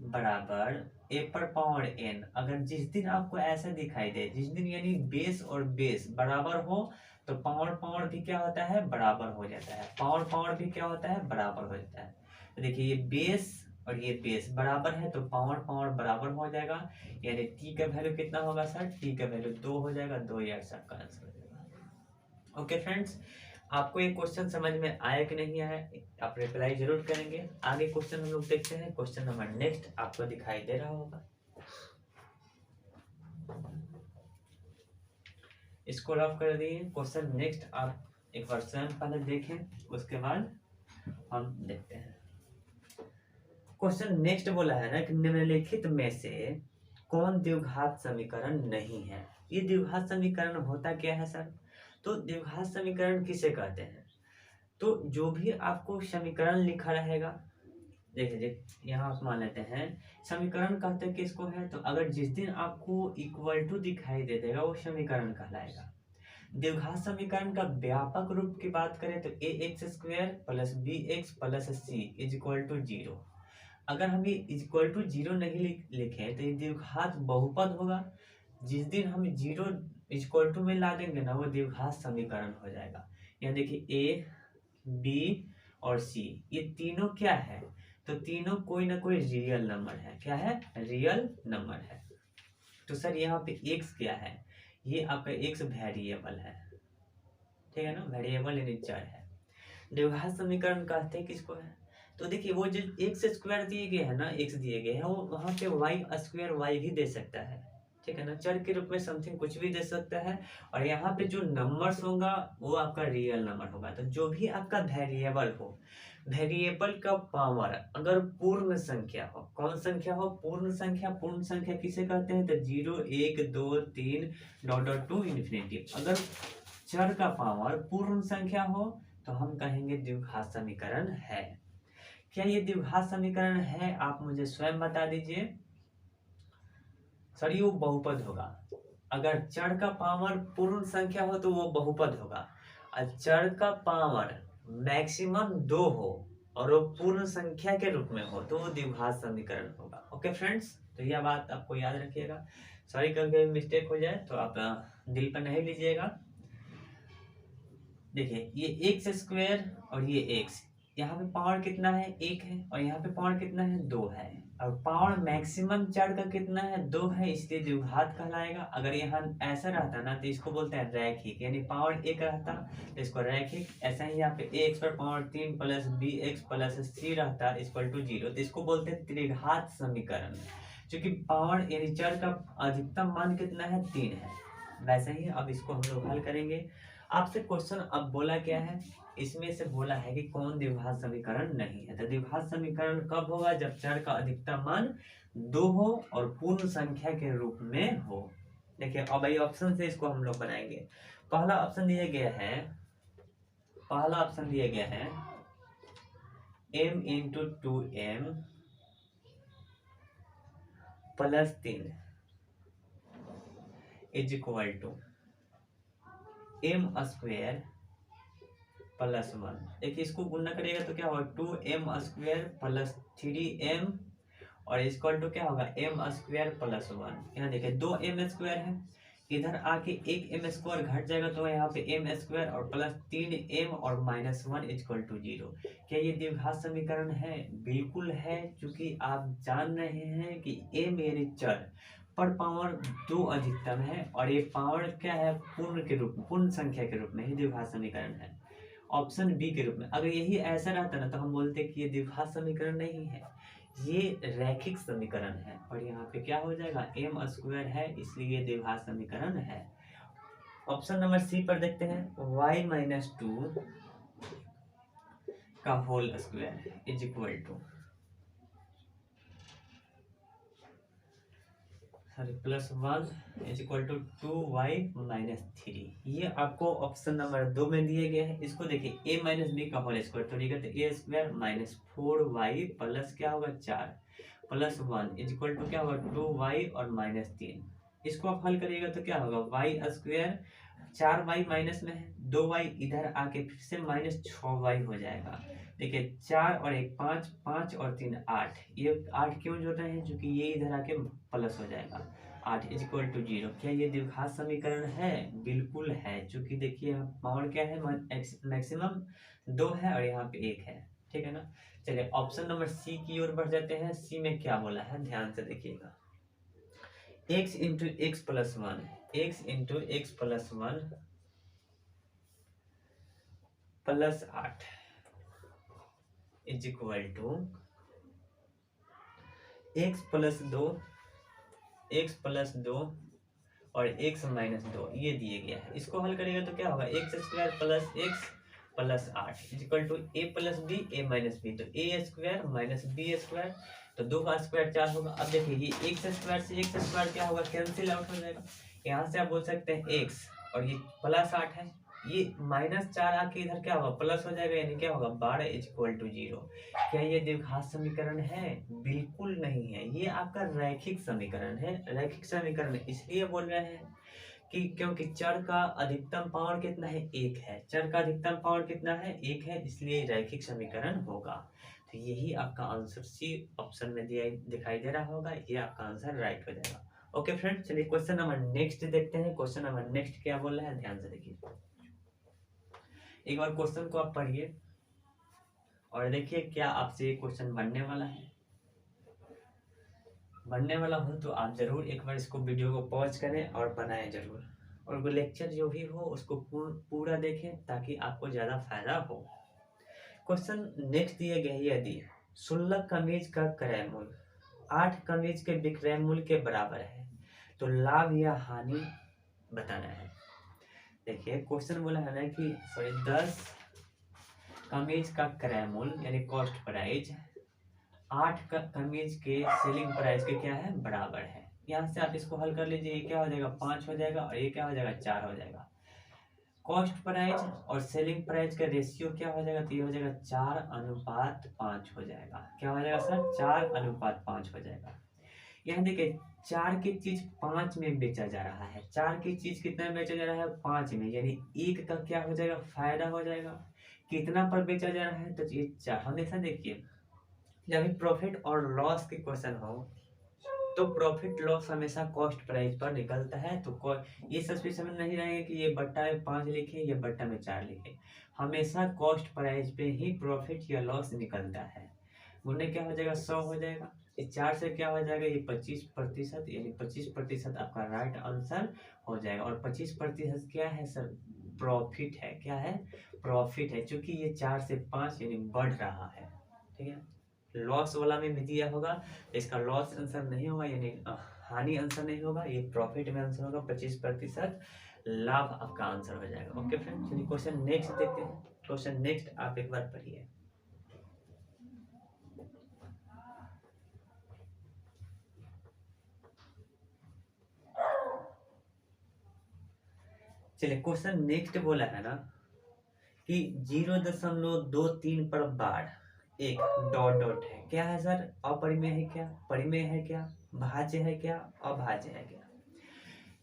बराबर ए पर पावर n, अगर जिस दिन आपको ऐसा दिखाई दे, जिस दिन यानी बेस और बेस बराबर हो तो पावर पावर भी क्या होता है बराबर हो जाता है, पावर पावर भी क्या होता है बराबर हो जाता है। तो देखिए ये बेस और ये बेस बराबर है तो पावर पावर बराबर हो जाएगा, यानी t का वैल्यू कितना होगा सर, t का वैल्यू 2 हो जाएगा, 2 यार सर का आंसर हो जाएगा। ओके फ्रेंड्स, आपको ये क्वेश्चन समझ में आया कि नहीं आया, आप रिप्लाई जरूर करेंगे। आगे क्वेश्चन हम लोग देखते हैं, क्वेश्चन नंबर नेक्स्ट आपको दिखाई दे रहा होगा, इसको ऑफ कर दिए। क्वेश्चन नेक्स्ट आप एक बार स्वयं पहले देखें, उसके बाद हम देखते हैं। क्वेश्चन नेक्स्ट बोला है ना कि निम्नलिखित में से कौन द्विघात समीकरण नहीं है। ये द्विघात समीकरण होता क्या है सर, तो द्विघात समीकरण किसे कहते हैं, तो जो भी आपको समीकरण लिखा रहेगा, देखिए यहाँ आप मान लेते हैं समीकरण कहते हैं किसको है, तो अगर जिस दिन आपको इक्वल टू दिखाई दे देगा वो समीकरण कहलाएगा। द्विघात समीकरण का व्यापक रूप की बात करें तो a x square plus b x plus c is equal to 0। अगर हम ये इक्वल टू 0 नहीं लिखें तो ये द्विघात बहुपद होगा, जिस दिन हम 0 इक्वल टू में ला देंगे ना वो द्विघात समीकरण हो जाएगा। यहाँ देखिए ए बी और सी ये तीनों क्या है, तो तीनों कोई ना कोई रियल नंबर है, क्या है रियल नंबर है। तो सर यहाँ पे एक्स क्या है, ये आपका एक्स वेरिएबल है, ठीक है ना, वेरिएबल यानी चर है। द्विघात समीकरण कहते हैं किसको है, तो देखिए वो जो एक्स स्क्वायर दिए गए है ना, एक्स दिए गए हैं वो वहाँ पे वाई स्क्वायर वाई भी दे सकता है, ठीक है ना, चर के रूप में समथिंग कुछ भी दे सकता है। और यहाँ पे जो नंबर्स होगा वो आपका रियल नंबर होगा। तो जो भी आपका वेरिएबल हो, वेरिएबल का पावर अगर पूर्ण संख्या हो, कौन संख्या हो पूर्ण संख्या, पूर्ण संख्या किसे कहते हैं, तो 0 1 2 3 डॉट डॉट टू इन्फिनिटी। अगर चर का पावर पूर्ण संख्या हो तो हम कहेंगे द्विघात समीकरण है। क्या ये द्विघात समीकरण है, आप मुझे स्वयं बता दीजिए। सर वो बहुपद होगा, अगर चर का पावर पूर्ण संख्या हो तो वो बहुपद होगा, और चर का पावर मैक्सिमम 2 हो और वो पूर्ण संख्या के रूप में हो तो वो द्विघात समीकरण होगा। ओके फ्रेंड्स, तो यह बात आपको याद रखिएगा। सॉरी, कभी कभी मिस्टेक हो जाए तो आप दिल पर नहीं लीजिएगा। देखिए ये एक्स स्क्वायर और ये एक्स, यहाँ पे पावर कितना है 1 है, और यहाँ पे पावर कितना है 2 है, और पावर मैक्सिमम चर का कितना है 2 है, इसलिए द्विघात कहलाएगा। अगर यहाँ ऐसा रहता ना तो इसको बोलते हैं रैखिक, यानी पावर 1 रहता तो इसको रैखिक। ऐसा ही यहाँ पे एक्स पर power 3 plus b x plus c रहता इक्वल टू 0, तो इसको बोलते हैं त्रिघात समीकरण। क्योंकि पावर यानी चर का अधिकतम मान कितना है 3 है। वैसे ही अब इसको हम लोग हल करेंगे। आपसे क्वेश्चन अब बोला क्या है, इसमें से बोला है कि कौन द्विघात समीकरण नहीं है। तो द्विघात समीकरण कब होगा, जब चर का अधिकतम मान 2 हो और पूर्ण संख्या के रूप में हो। देखिए अब ये ऑप्शन से इसको हम लोग बनाएंगे। पहला ऑप्शन दिया गया है m into 2m plus 3 is equal to m square plus 1। देखिए इसको गुणा करेगा तो क्या होगा 2m स्क्वायर प्लस 3m और इक्वल टू क्या होगा m स्क्वायर प्लस 1। यहाँ देखिए 2m स्क्वायर है, इधर आके एक m स्क्वायर घट जाएगा तो यहाँ पे m स्क्वायर और प्लस 3m और माइनस 1 इक्वल टू 0। क्या ये द्विघात समीकरण है? बिल्कुल है, क्योंकि आप जान रहे हैं कि m यानी चर पर पावर 2 अधिकतम है और ये पावर क्या है पूर्ण के रूप में, पूर्ण संख्या के रूप में ही द्विघात समीकरण है। ऑप्शन बी के रूप में। अगर यही ऐसा रहता ना तो हम बोलते कि ये द्विघात समीकरण नहीं है, ये रैखिक समीकरण है। और यहाँ पे क्या हो जाएगा m स्क्वायर है, इसलिए ये द्विघात समीकरण है। ऑप्शन नंबर सी पर देखते हैं, y माइनस 2 का whole square is equal to plus 1 is equal to 2y minus 3। ये आपको ऑप्शन नंबर 2 में दिए गए हैं। इसको देखिए a माइनस बी का होल स्क्वायर तो लिखते हैं ए स्क्वायर माइनस 4y प्लस क्या होगा 4 प्लस 1 इज इक्वल टू क्या होगा 2y और माइनस 3। इसको आप हल करिएगा तो क्या होगा वाई स्क्वायर 4y माइनस में है, 2y इधर आके फिर से माइनस 6y हो जाएगा। देखिए 4 और 1 5, 5 और 3 8, ये 8 क्यों जोड़ रहे हैं, क्योंकि ये इधर आके प्लस हो जाएगा 8 इज इक्वल टू 0। क्या ये द्विघात समीकरण है? बिल्कुल है, क्योंकि देखिए यहाँ पावर क्या है मैक्सिमम 2 है और यहाँ पे 1 है, ठीक है ना। चलिए ऑप्शन नंबर सी की ओर बढ़ जाते हैं। सी में क्या बोला है ध्यान से देखिएगा, x into X plus 1, x into X plus 1 plus 8 is equal to X plus 2, X plus 2 और एक्स माइनस 2 ये दिए गया है। इसको हल करेगा तो क्या होगा X square plus X plus 8 is equal to A plus B A minus B, तो A square minus B square, तो 2 का स्क्वायर 4 होगा। अब देखिए ये एक्स स्क्वायर से एक्स स्क्वायर क्या होगा कैंसिल आउट हो जाएगा। यहाँ से आप बोल सकते हैं एक्स और ये प्लस 8 है, ये माइनस 4 आके इधर क्या होगा प्लस हो जाएगा, यानी क्या होगा 12 इज इक्वल टू 0। क्या ये द्विघात समीकरण है? बिल्कुल नहीं है, ये आपका रैखिक समीकरण है। रैखिक समीकरण इसलिए बोल रहे हैं कि क्योंकि चर का अधिकतम पावर कितना है 1 है, चर का अधिकतम पावर कितना है 1 है, इसलिए रैखिक समीकरण होगा। तो यही आपका आंसर सी ऑप्शन में दिखाई दे रहा होगा, ये आपका आंसर राइट हो जाएगा। ओके फ्रेंड, चलिए क्वेश्चन नंबर नेक्स्ट देखते हैं। क्वेश्चन नंबर नेक्स्ट क्या बोल रहा है ध्यान से देखिए, एक बार क्वेश्चन को आप पढ़िए और देखिए क्या आपसे ये क्वेश्चन बनने वाला है। बनने वाला हो तो आप जरूर एक बार इसको वीडियो को पॉज करें और बनाएं जरूर, और वो लेक्चर जो भी हो उसको पूरा देखें ताकि आपको ज़्यादा फायदा हो। क्वेश्चन नेक्स्ट दिए गए यदि 16 कमीज का क्रय मूल्य 8 कमीज के विक्रय मूल्य के बराबर है तो लाभ या हानि बताना है। देखिए क्वेश्चन बोला है ना कि 10 कमीज का क्रय मूल्य यानी कॉस्ट प्राइस 8 कमीज के सेलिंग प्राइस के क्या है बराबर है। यहाँ से आप इसको हल कर लीजिए, ये क्या हो जाएगा 5 हो जाएगा और ये क्या हो जाएगा 4 हो जाएगा। कॉस्ट प्राइस और सेलिंग प्राइस का रेशियो क्या हो जाएगा, तो ये हो जाएगा 4:5 हो जाएगा। क्या हो जाएगा सर 4:5 हो जाएगा। यहाँ देखिए 4 की चीज 5 में बेचा जा रहा है, 4 की चीज कितना में बेचा जा रहा है 5 में, यानी 1 का क्या हो जाएगा फायदा हो जाएगा। कितना पर बेचा जा रहा है तो ये 4। हमेशा देखिए जब भी प्रॉफिट और लॉस के क्वेश्चन हो तो प्रॉफिट लॉस हमेशा कॉस्ट प्राइस पर निकलता है। तो ये सस्पेंस में नहीं रहेगा कि ये बट्टा में 5 लिखे या बट्टा में 4 लिखे, हमेशा कॉस्ट प्राइस पे ही प्रॉफिट या लॉस निकलता है। गुने क्या हो जाएगा 100 हो जाएगा, इस 4 से क्या हो जाएगा ये 25%, यानी 25% आपका राइट आंसर हो जाएगा। और 25% क्या है सर, प्रॉफिट है। क्या है, प्रॉफिट है, क्योंकि ये 4 से 5 यानी बढ़ रहा है। ठीक है, लॉस वाला में भी दिया होगा, इसका लॉस आंसर नहीं होगा, यानी हानि आंसर नहीं होगा, ये प्रॉफिट में आंसर होगा। 25% लाभ आपका आंसर हो जाएगा। ओके फ्रेंड, चलिए क्वेश्चन नेक्स्ट देखते हैं। क्वेश्चन नेक्स्ट आप एक बार पढ़िए। चलिए क्वेश्चन नेक्स्ट बोला है ना कि 0.23 पर बाढ़ एक डॉट डॉट है। क्या है सर, अपरिमेय है क्या, परिमेय है क्या, भाज्य है क्या, अभाज्य है क्या।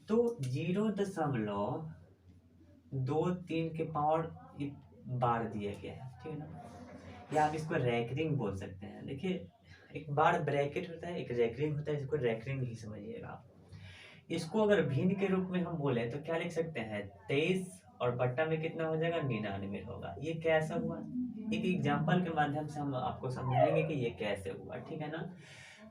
तो 0.23 के पावर बार दिया गया है, ठीक है ना, या आप इसको रैकरिंग बोल सकते हैं। देखिए एक बार ब्रैकेट होता है, एक रैकरिंग होता है, इसको रैकरिंग ही समझिएगा आप। इसको अगर भिन्न के रूप में हम बोले तो क्या लिख सकते हैं, 23 और बट्टा में कितना हो जाएगा, 99 होगा। ये कैसा हुआ, एक एग्जाम्पल के माध्यम से हम आपको समझाएंगे कि ये कैसे हुआ, ठीक है ना।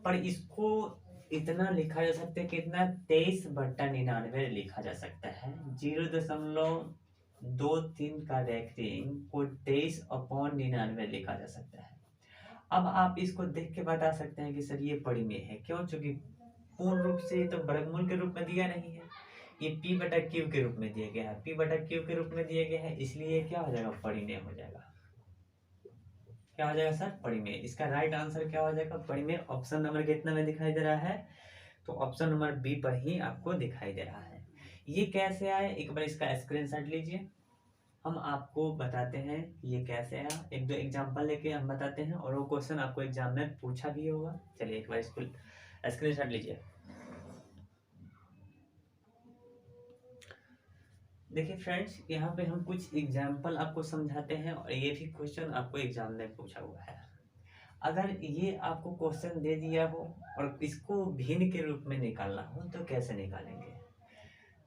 पर इसको इतना लिखा जा सकता है, कितना, 23/99 लिखा जा सकता है। 0.23 का रैकरिंग को 23/99 लिखा जा सकता है। अब आप इसको देख के बता सकते हैं कि सर ये परिमेय है, क्यों, चूंकि पूर्ण रूप से तो वर्गमूल के रूप में दिया नहीं है, ये p/q के रूप में दिया गया है, p/q के रूप में दिया गया है, इसलिए क्या हो जाएगा, परिमेय हो जाएगा। क्या हो जाएगा सर, परिमेय। इसका राइट आंसर क्या हो जाएगा, परिमेय। ऑप्शन नंबर कितना में दिखाई दे रहा है, तो ऑप्शन नंबर बी पर ही आपको दिखाई दे रहा है। ये कैसे आए, एक बार इसका स्क्रीनशॉट लीजिए, हम आपको बताते हैं ये कैसे आया। एक दो एग्जांपल लेके हम बताते हैं, और वो क्वेश्चन आपको एग्जाम में पूछा भी होगा। चलिए एक बार इसको स्क्रीनशॉट लीजिए। देखिए फ्रेंड्स, यहाँ पे हम कुछ एग्जाम्पल आपको समझाते हैं, और ये भी क्वेश्चन आपको एग्जाम में पूछा हुआ है। अगर ये आपको क्वेश्चन दे दिया हो और इसको भिन्न के रूप में निकालना हो तो कैसे निकालेंगे।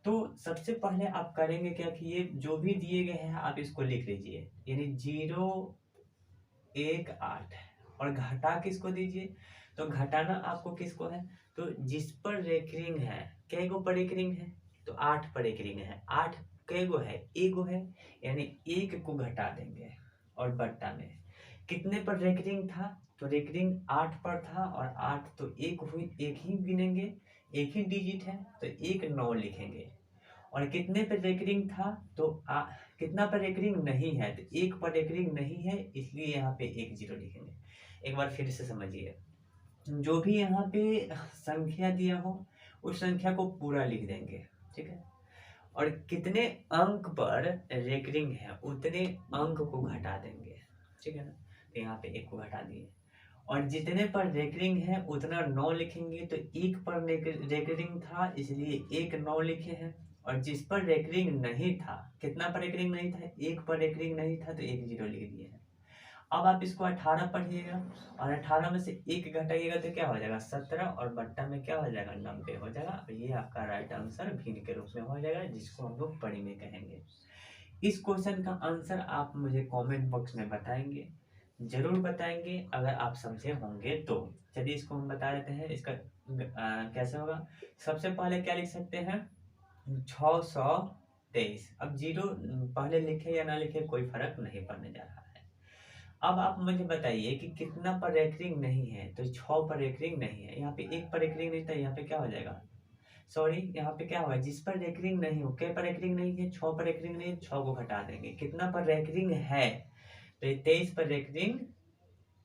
तो सबसे पहले आप करेंगे क्या कि ये जो भी दिए गए हैं आप इसको लिख लीजिए, यानी 0.18 और घटा किसको दीजिए, तो घटाना आपको किसको है, तो जिस पर रेकरिंग है, कै गो पर रेकरिंग है, तो 8 पर रेकरिंग है। 8 कै गो है, एगो है, यानी 1 को घटा देंगे। और बट्टा में कितने पर रेकरिंग था, तो रेकरिंग 8 पर था, और 8 तो 1 हुई, 1 ही गिनेंगे, एक ही डिजिट है तो 1 9 लिखेंगे। और कितने पर रेकरिंग था, तो कितना पर रेकरिंग नहीं है, तो 1 पर रेकरिंग नहीं है, इसलिए यहाँ पे 1 0 लिखेंगे। एक बार फिर से समझिए, जो भी यहाँ पे संख्या दिया हो उस संख्या को पूरा लिख देंगे, ठीक है। और कितने अंक पर रेकरिंग है उतने अंक को घटा देंगे, ठीक है ना। तो यहाँ पे 1 को घटा दिए, और जितने पर रेकरिंग है उतना 9 लिखेंगे, तो 1 पर रेकरिंग था इसलिए 1 9 लिखे हैं। और जिस पर रेकरिंग नहीं था, कितना पर रेकरिंग नहीं था, 1 पर रेकरिंग नहीं था, तो 1 0 लिख दिए हैं। अब आप इसको 18 पढ़िएगा, और 18 में से 1 घटाइएगा तो क्या हो जाएगा 17, और बट्टा में क्या हो जाएगा 90 हो जाएगा। और ये आपका राइट आंसर भिन्न के रूप में हो जाएगा, जिसको हम लोग परिमेय कहेंगे। इस क्वेश्चन का आंसर आप मुझे कमेंट बॉक्स में बताएंगे, जरूर बताएंगे अगर आप समझे होंगे तो। चलिए इसको हम बता देते हैं, इसका कैसे होगा। सबसे पहले क्या लिख सकते हैं, 623। अब 0 पहले लिखे या ना लिखे कोई फर्क नहीं पड़ने जा रहा है। अब आप मुझे बताइए कि कितना पर रेकरिंग नहीं है, तो 6 पर रेकरिंग नहीं है, यहाँ पे 1 पर रेकरिंग नहीं था, यहाँ पे क्या हो जाएगा, सॉरी यहाँ पे क्या होगा, जिस पर रेकरिंग नहीं हो, क्या पर रेकरिंग नहीं है, 6 पर रेकरिंग नहीं है, 6 को घटा देंगे। कितना पर रेकरिंग है, तो 23 पर रेकरिंग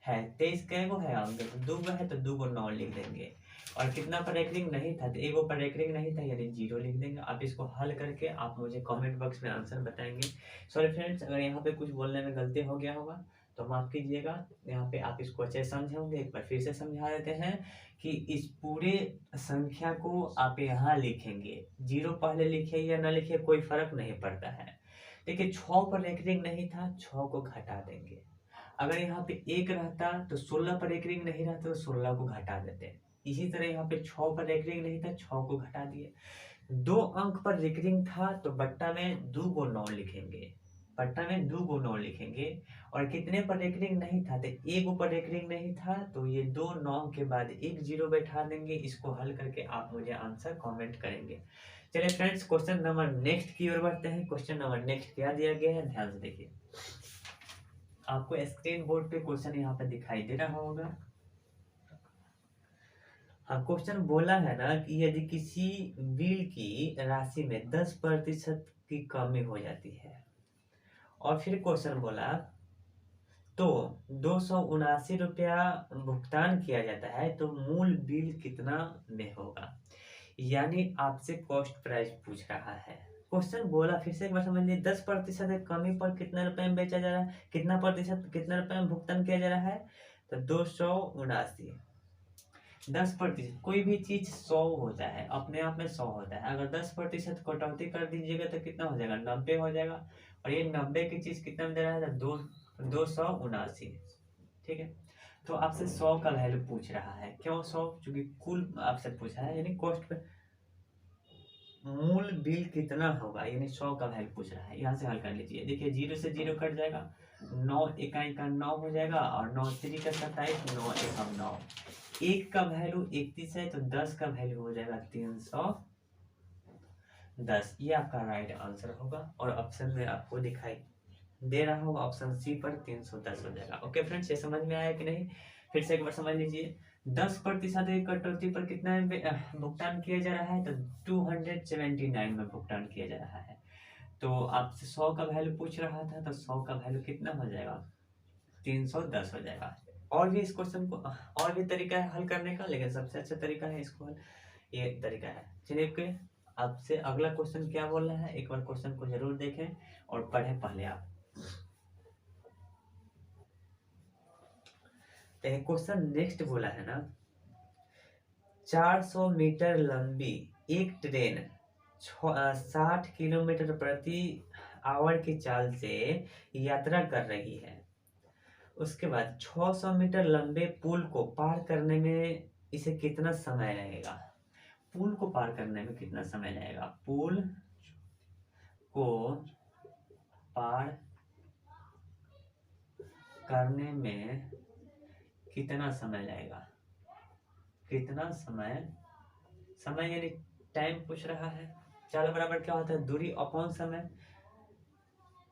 है, 23 कै गो है अंक, तो 2 गो है, तो 2 को 9 लिख देंगे। और कितना पर रेकरिंग नहीं था, तो 1 पर रेकरिंग नहीं था, यानी 0 लिख देंगे। आप इसको हल करके आप मुझे कमेंट बॉक्स में आंसर बताएंगे। सॉरी फ्रेंड्स, अगर यहाँ पे कुछ बोलने में गलती हो गया होगा तो माफ कीजिएगा। यहाँ पे आप इसको अच्छे से समझे होंगे, एक बार फिर से समझा देते हैं कि इस पूरे संख्या को आप यहाँ लिखेंगे, 0 पहले लिखे या ना लिखे कोई फर्क नहीं पड़ता है। देखिए 6 पर रेकरिंग नहीं था, 6 को घटा देंगे। अगर यहाँ पे 1 रहता तो 16 पर रेकरिंग नहीं रहता तो 16 को घटा देते, इसी तरह यहाँ पे 6 पर रेकरिंग नहीं था, 6 को घटा दिए। 2 अंक पर रेकरिंग था तो बट्टा में 2 गो 9 लिखेंगे, बट्टा में 2 गो 9 लिखेंगे। और कितने पर रेकरिंग नहीं था तो 1 पर रेकरिंग नहीं था, तो ये 2 9 के बाद 1 0 बैठा देंगे। इसको हल करके आप मुझे आंसर कमेंट करेंगे। चलिए फ्रेंड्स, क्वेश्चन नंबर नेक्स्ट की ओर बढ़ते हैं। क्वेश्चन नंबर नेक्स्ट क्या दिया गया है, ध्यान से देखिए। आपको स्क्रीन बोर्ड पे क्वेश्चन यहाँ पे दिखाई दे रहा होगा। हाँ, क्वेश्चन बोला है ना कि यदि किसी बिल की राशि में 10% की कमी हो जाती है, और फिर क्वेश्चन बोला तो 279 रुपया भुगतान किया जाता है, तो मूल बिल कितना में होगा। यानी आपसे कॉस्ट प्राइस पूछ रहा है। क्वेश्चन बोला फिर से एक बार समझ लीजिए, 10% कमी पर कितना रुपए में बेचा जा रहा है, कितना प्रतिशत कितना रुपए में भुगतान किया जा रहा है, तो 279। 10%, कोई भी चीज 100 होता है, अपने आप में 100 होता है। अगर 10% कटौती कर दीजिएगा तो कितना हो जाएगा, 90 हो जाएगा। और ये 90 की चीज कितना में दे रहा है, 279। ठीक है, तो आपसे 100 का वैल्यू पूछ रहा है। क्यों 100? क्योंकि कुल आपसे पूछा है, यानी कॉस्ट पे मूल बिल कितना होगा, यानी 100 का वैल्यू पूछ रहा है। यहाँ से हल कर लीजिए। देखिए 0 से 0 कट जाएगा, 9 इकाई का 9 हो जाएगा, और 9 3 का 27, 9 1 9। 1 का वैल्यू 31 है, तो 10 का वैल्यू हो जाएगा 310। ये आपका राइट आंसर होगा, और ऑप्शन में आपको दिखाई दे रहा होगा, ऑप्शन सी पर 310 हो जाएगा। ओके फ्रेंड्स, ये समझ में आया कि नहीं? फिर से एक बार समझ लीजिए। 10% की कटौती पर कितना भुगतान किया जा रहा है, तो 279 में भुगतान किया जा रहा है। तो आपसे 100 का वैल्यू पूछ रहा था, तो 100 का वैल्यू कितना हो जाएगा, 310 हो जाएगा। और भी इस क्वेश्चन को और भी तरीका है हल करने का, लेकिन सबसे अच्छा तरीका है इसको हल, ये तरीका है। चलिए ओके, आपसे अगला क्वेश्चन क्या बोल रहा है, एक बार क्वेश्चन को जरूर देखें और पढ़ें पहले आप। क्वेश्चन नेक्स्ट बोला है ना, 400 मीटर लंबी एक ट्रेन 60 किलोमीटर प्रति आवर की चाल से यात्रा कर रही है। उसके बाद 600 मीटर लंबे पुल को पार करने में इसे कितना समय लगेगा। पुल को पार करने में कितना समय लगेगा, पुल को पार करने में कितना समय लगेगा, कितना समय, समय यानी टाइम पूछ रहा है। चाल बराबर क्या होता है, दूरी अपॉन समय।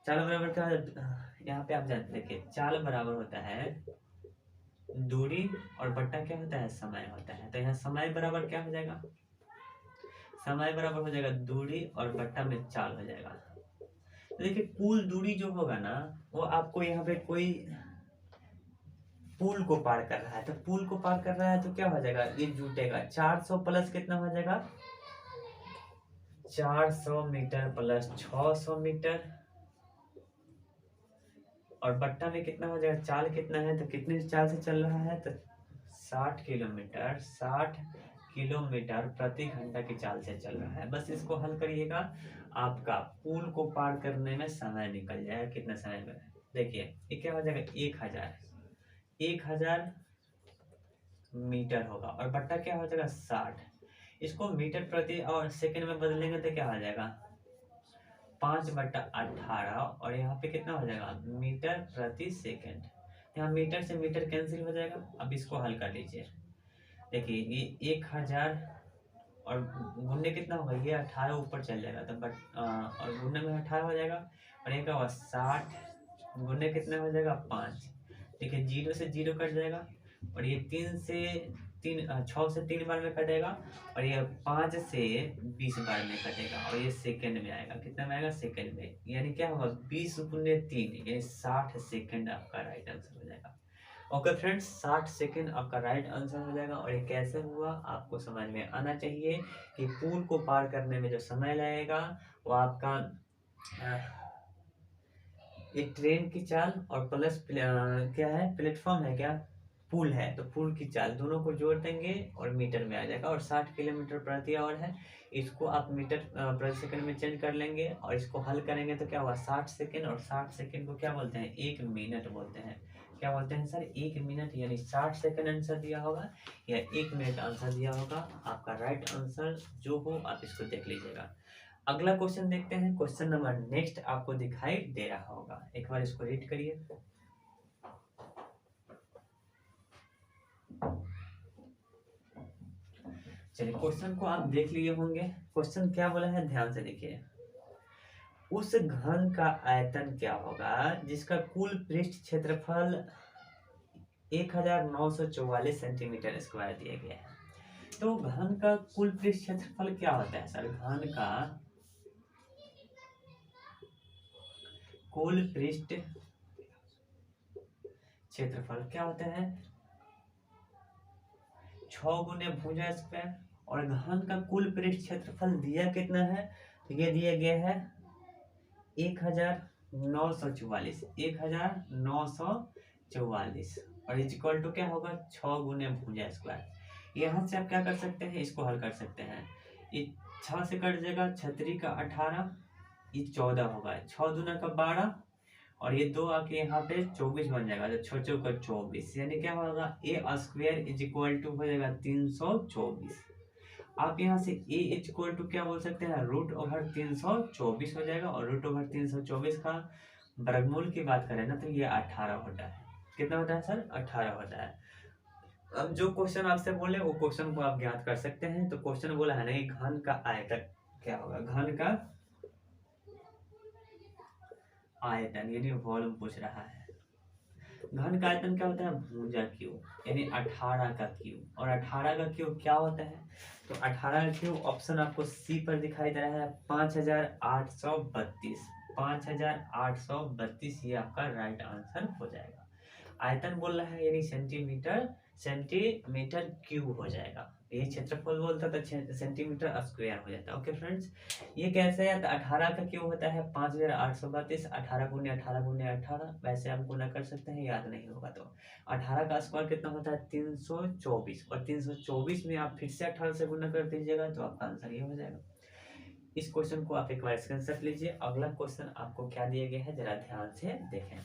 चाल बराबर क्या होता है, यहाँ पे आप जानते देखिए, चाल बराबर होता है दूरी और बट्टा क्या होता है, समय होता है। तो यहाँ समय बराबर क्या हो जाएगा, समय बराबर हो जाएगा दूरी और बट्टा में चाल हो जाएगा। तो देखिए कुल दूरी जो होगा ना, वो आपको यहाँ पे कोई पुल को पार कर रहा है, तो पुल को पार कर रहा है तो क्या हो जाएगा, ये जुटेगा। 400 प्लस कितना हो जाएगा, 400 मीटर प्लस 600 मीटर, और बट्टा में कितना हो जाएगा, चाल कितना है, तो कितनी चाल से चल रहा है, तो 60 किलोमीटर, 60 किलोमीटर प्रति घंटा की चाल से चल रहा है। बस इसको हल करिएगा, आपका पुल को पार करने में समय निकल जाएगा। कितना समय में, देखिए ये क्या हो जाएगा, 1000 मीटर होगा, और बट्टा क्या हो जाएगा 60। इसको मीटर प्रति और सेकंड में बदलेंगे तो क्या हो जाएगा, 5/18, और यहाँ पे कितना हो जाएगा, मीटर प्रति सेकंड। यहाँ मीटर से मीटर कैंसिल हो जाएगा। अब इसको हल कर लीजिए। देखिए ये 1000 और गुणने कितना होगा, ये 18 ऊपर चल जाएगा, तो और गुणने में 18 हो जाएगा, और ये क्या होगा 60, गुणने कितना हो जाएगा 5। देखिए 0 से 0 कट जाएगा, और ये 6 से 3 बार में कटेगा, और ये 5 से 20 बार में कटेगा, और ये सेकंड में आएगा। कितना में आएगा, सेकंड में। यानी क्या होगा, 20 गुने 3 यानी 60 सेकंड आपका राइट आंसर हो जाएगा। ओके फ्रेंड्स, 60 सेकंड आपका राइट आंसर हो जाएगा। और ये कैसे हुआ आपको समझ में आना चाहिए कि पुल को पार करने में जो समय लगेगा वो आपका एक ट्रेन की चाल और प्लस क्या है, प्लेटफॉर्म है, क्या पुल है, तो पुल की चाल दोनों को जोड़ देंगे और मीटर में आ जाएगा। और 60 किलोमीटर प्रति आवर है, इसको आप मीटर प्रति सेकंड में चेंज कर लेंगे, और इसको हल करेंगे तो क्या हुआ 60 सेकंड, और 60 सेकंड को क्या बोलते हैं, 1 मिनट बोलते हैं। क्या बोलते हैं सर, 1 मिनट यानी 60 सेकंड आंसर दिया होगा या 1 मिनट आंसर दिया होगा। आपका राइट आंसर जो हो आप इसको देख लीजिएगा। अगला क्वेश्चन देखते हैं। क्वेश्चन नंबर नेक्स्ट आपको दिखाई दे रहा होगा, एक बार इसको रीड करिए। चलिए क्वेश्चन को आप देख लिए होंगे। क्वेश्चन क्या बोला है ध्यान से देखिए। उस घन का आयतन क्या होगा जिसका कुल पृष्ठ क्षेत्रफल 1944 सेंटीमीटर स्क्वायर दिया गया है। तो घन का कुल पृष्ठ क्षेत्रफल क्या होता है सर? घन का कुल पृष्ठ क्षेत्रफल क्या होता है? 6 गुने भुजा स्क्वायर। और घन का कुल पृष्ठ क्षेत्रफल दिया कितना है? तो ये दिया गया है 1944 1944 और इक्वल टू क्या होगा? 6 गुने भुजा स्क्वायर। यहाँ से आप क्या कर सकते हैं, इसको हल कर सकते हैं। ये 6 से कट जाएगा, 6 का 18, ये 14 होगा, 6 दूना का 12 और ये 2 आके यहाँ पे 24 बन जाएगा। तो 6 चौका 24 यानी क्या होगा? ए स्क्वायर इज इक्वल टू हो जाएगा 324। आप यहाँ से ए इज इक्वल टू क्या बोल सकते हैं? रूट ओवर 324 हो जाएगा। और रूट ओवर 324 का वर्गमूल की बात करें ना तो ये 18 होता है। कितना होता है सर? 18 होता है। अब जो क्वेश्चन आपसे बोले वो क्वेश्चन को आप ज्ञात कर सकते हैं। तो क्वेश्चन बोला है ना कि घन का आयतन क्या होगा? घन का आयतन यानी वॉल्यूम पूछ रहा है। घन का आयतन क्या होता है? भुजा क्यूब यानी 18 का क्यूब। और 18 का क्यूब क्या होता है? तो 18 का क्यूब ऑप्शन आपको सी पर दिखाई दे रहा है 5832। 5832 ये आपका राइट आंसर हो जाएगा। आयतन बोल रहा है यानी सेंटीमीटर क्यूब हो जाएगा। ये क्षेत्रफल बोलता तो सेंटीमीटर स्क्वायर हो जाता है। ओके फ्रेंड्स, ये कैसे है? तो 18 का क्यूब होता है 5832। 18 गुने 18 गुने 18 वैसे आप गुना कर सकते हैं, याद नहीं होगा तो 18 का स्क्वायर कितना होता है? 324 और 324 में आप फिर से 18 से गुना कर दीजिएगा तो आपका आंसर ये हो जाएगा। इस क्वेश्चन को आप एक बार स्क्रीनशॉट लीजिए। अगला क्वेश्चन आपको क्या दिया गया है जरा ध्यान से देखें।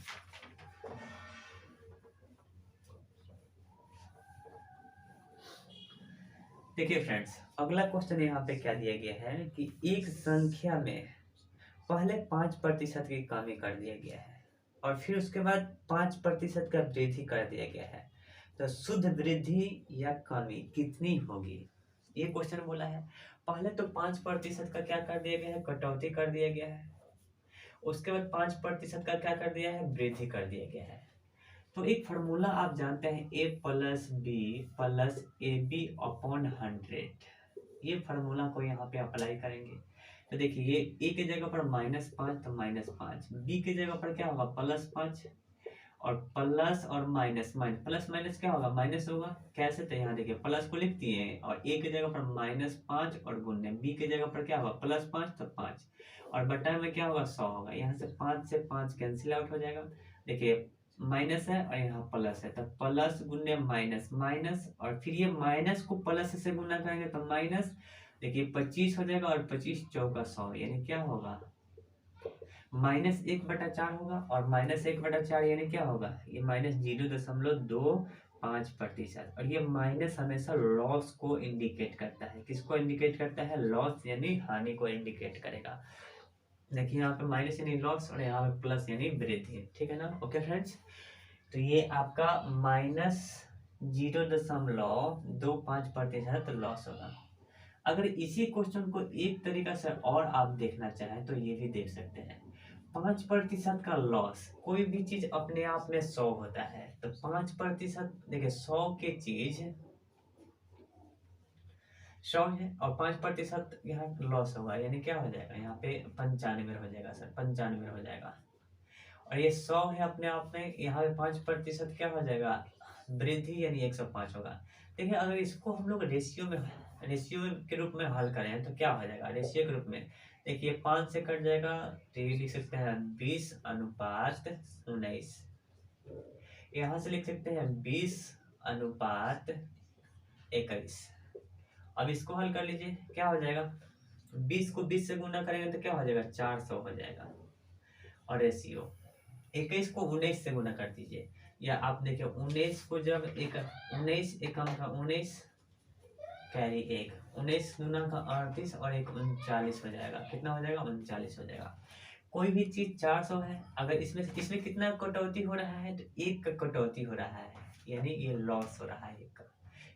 देखिए फ्रेंड्स, अगला क्वेश्चन यहाँ पे क्या दिया गया है कि एक संख्या में पहले 5% की कमी कर दिया गया है और फिर उसके बाद 5% का वृद्धि कर दिया गया है। तो शुद्ध वृद्धि या कमी कितनी होगी? ये क्वेश्चन बोला है। पहले तो 5% का क्या कर दिया गया है? कटौती कर दिया गया है। उसके बाद 5% का क्या कर दिया है? वृद्धि कर दिया गया है। तो एक फार्मूला आप जानते हैं a plus B plus A B upon 100। ये फार्मूला को यहाँ पे अप्लाई करेंगे तो देखिए ये a की जगह पर -5 तो -5, b की जगह पर क्या होगा? +5 और प्लस और माइनस प्लस माइनस क्या होगा? माइनस होगा। कैसे? तो यहाँ देखिए प्लस को लिख दिए और a की जगह पर -5 और गुणने b की जगह पर क्या होगा? +5 तो 5 और बटा में क्या होगा? 100 होगा। यहाँ से 5 से 5 कैंसिल आउट हो जाएगा। देखिए माइनस है और यहाँ प्लस है तो प्लस गुने माइनस माइनस और फिर ये माइनस को प्लस से गुना करेंगे तो माइनस। देखिए 25 हो जाएगा और 25 चौका 100 यानी क्या होगा? -1/4 होगा और -1/4 यानी क्या होगा? ये -0.25% और ये माइनस हमेशा लॉस को इंडिकेट करता है। किसको इंडिकेट करता है? लॉस यानी हानि को इंडिकेट करेगा। देखिए यहाँ पे माइनस यानी लॉस और यहाँ पे प्लस यानी वृद्धि। ठीक है ना? ओके फ्रेंड्स, तो ये आपका -0.25% लॉस होगा। अगर इसी क्वेश्चन को एक तरीका से और आप देखना चाहें तो ये भी देख सकते हैं। 5% का लॉस, कोई भी चीज अपने आप में 100 होता है तो 5% देखिए 100 की चीज 100 है और 5% यहाँ लॉस होगा यानी क्या हो जाएगा? यहाँ पे 95 हो जाएगा सर, 95 हो जाएगा। और ये 100 है अपने आप में, यहाँ पे 5% क्या हो जाएगा? वृद्धि यानी 105 होगा। देखिए अगर इसको हम लोग रेशियो के रूप में हल करें तो क्या हो जाएगा? रेशियो के रूप में देखिए 5 से कट जाएगा तो ये लिख सकते हैं 20:19। यहाँ से लिख सकते हैं 20:21। अब इसको हल कर लीजिए, क्या हो जाएगा? 20 को 20 से गुना करेंगे तो क्या हो जाएगा? 400 हो जाएगा। और रेशियो 21 को 19 से गुना कर दीजिए या आप देखिए 19 को जब एक 19 एकम का 19 कैरी 1, 19 दूना का 38 और एक 39 हो जाएगा। कितना हो जाएगा? 39 हो जाएगा। कोई भी चीज 400 है, अगर इसमें कितना कटौती हो रहा है? तो 1 का कटौती हो रहा है, यानी ये लॉस हो रहा है 1 का।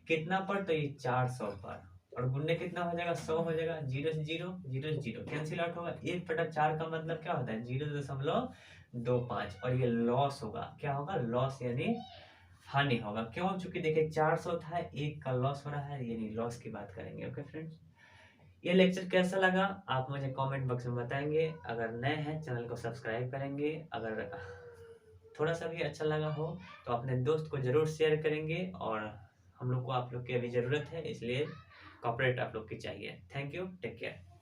कितना पर? तो ये 400 पर। और गुणने कितना हो जाएगा? 100 हो जाएगा। 0 से 0, 0 से 0 कैंसिल आउट होगा। 1/4 का मतलब क्या होता है? 0.25। और ये लॉस होगा। क्या होगा? लॉस यानी हानि होगा। क्यों? चूंकि देखिए 400 था, 1 का लॉस हो रहा है, यानी लॉस की बात करेंगे। ओके फ्रेंड्स, ये लेक्चर कैसा लगा आप मुझे कमेंट बॉक्स में बताएंगे। अगर नए हैं चैनल को सब्सक्राइब करेंगे। अगर थोड़ा सा भी अच्छा लगा हो तो अपने दोस्त को जरूर शेयर करेंगे। और हम लोग को आप लोग की अभी ज़रूरत है, इसलिए कॉपरेट आप लोग की चाहिए। Thank you, take care.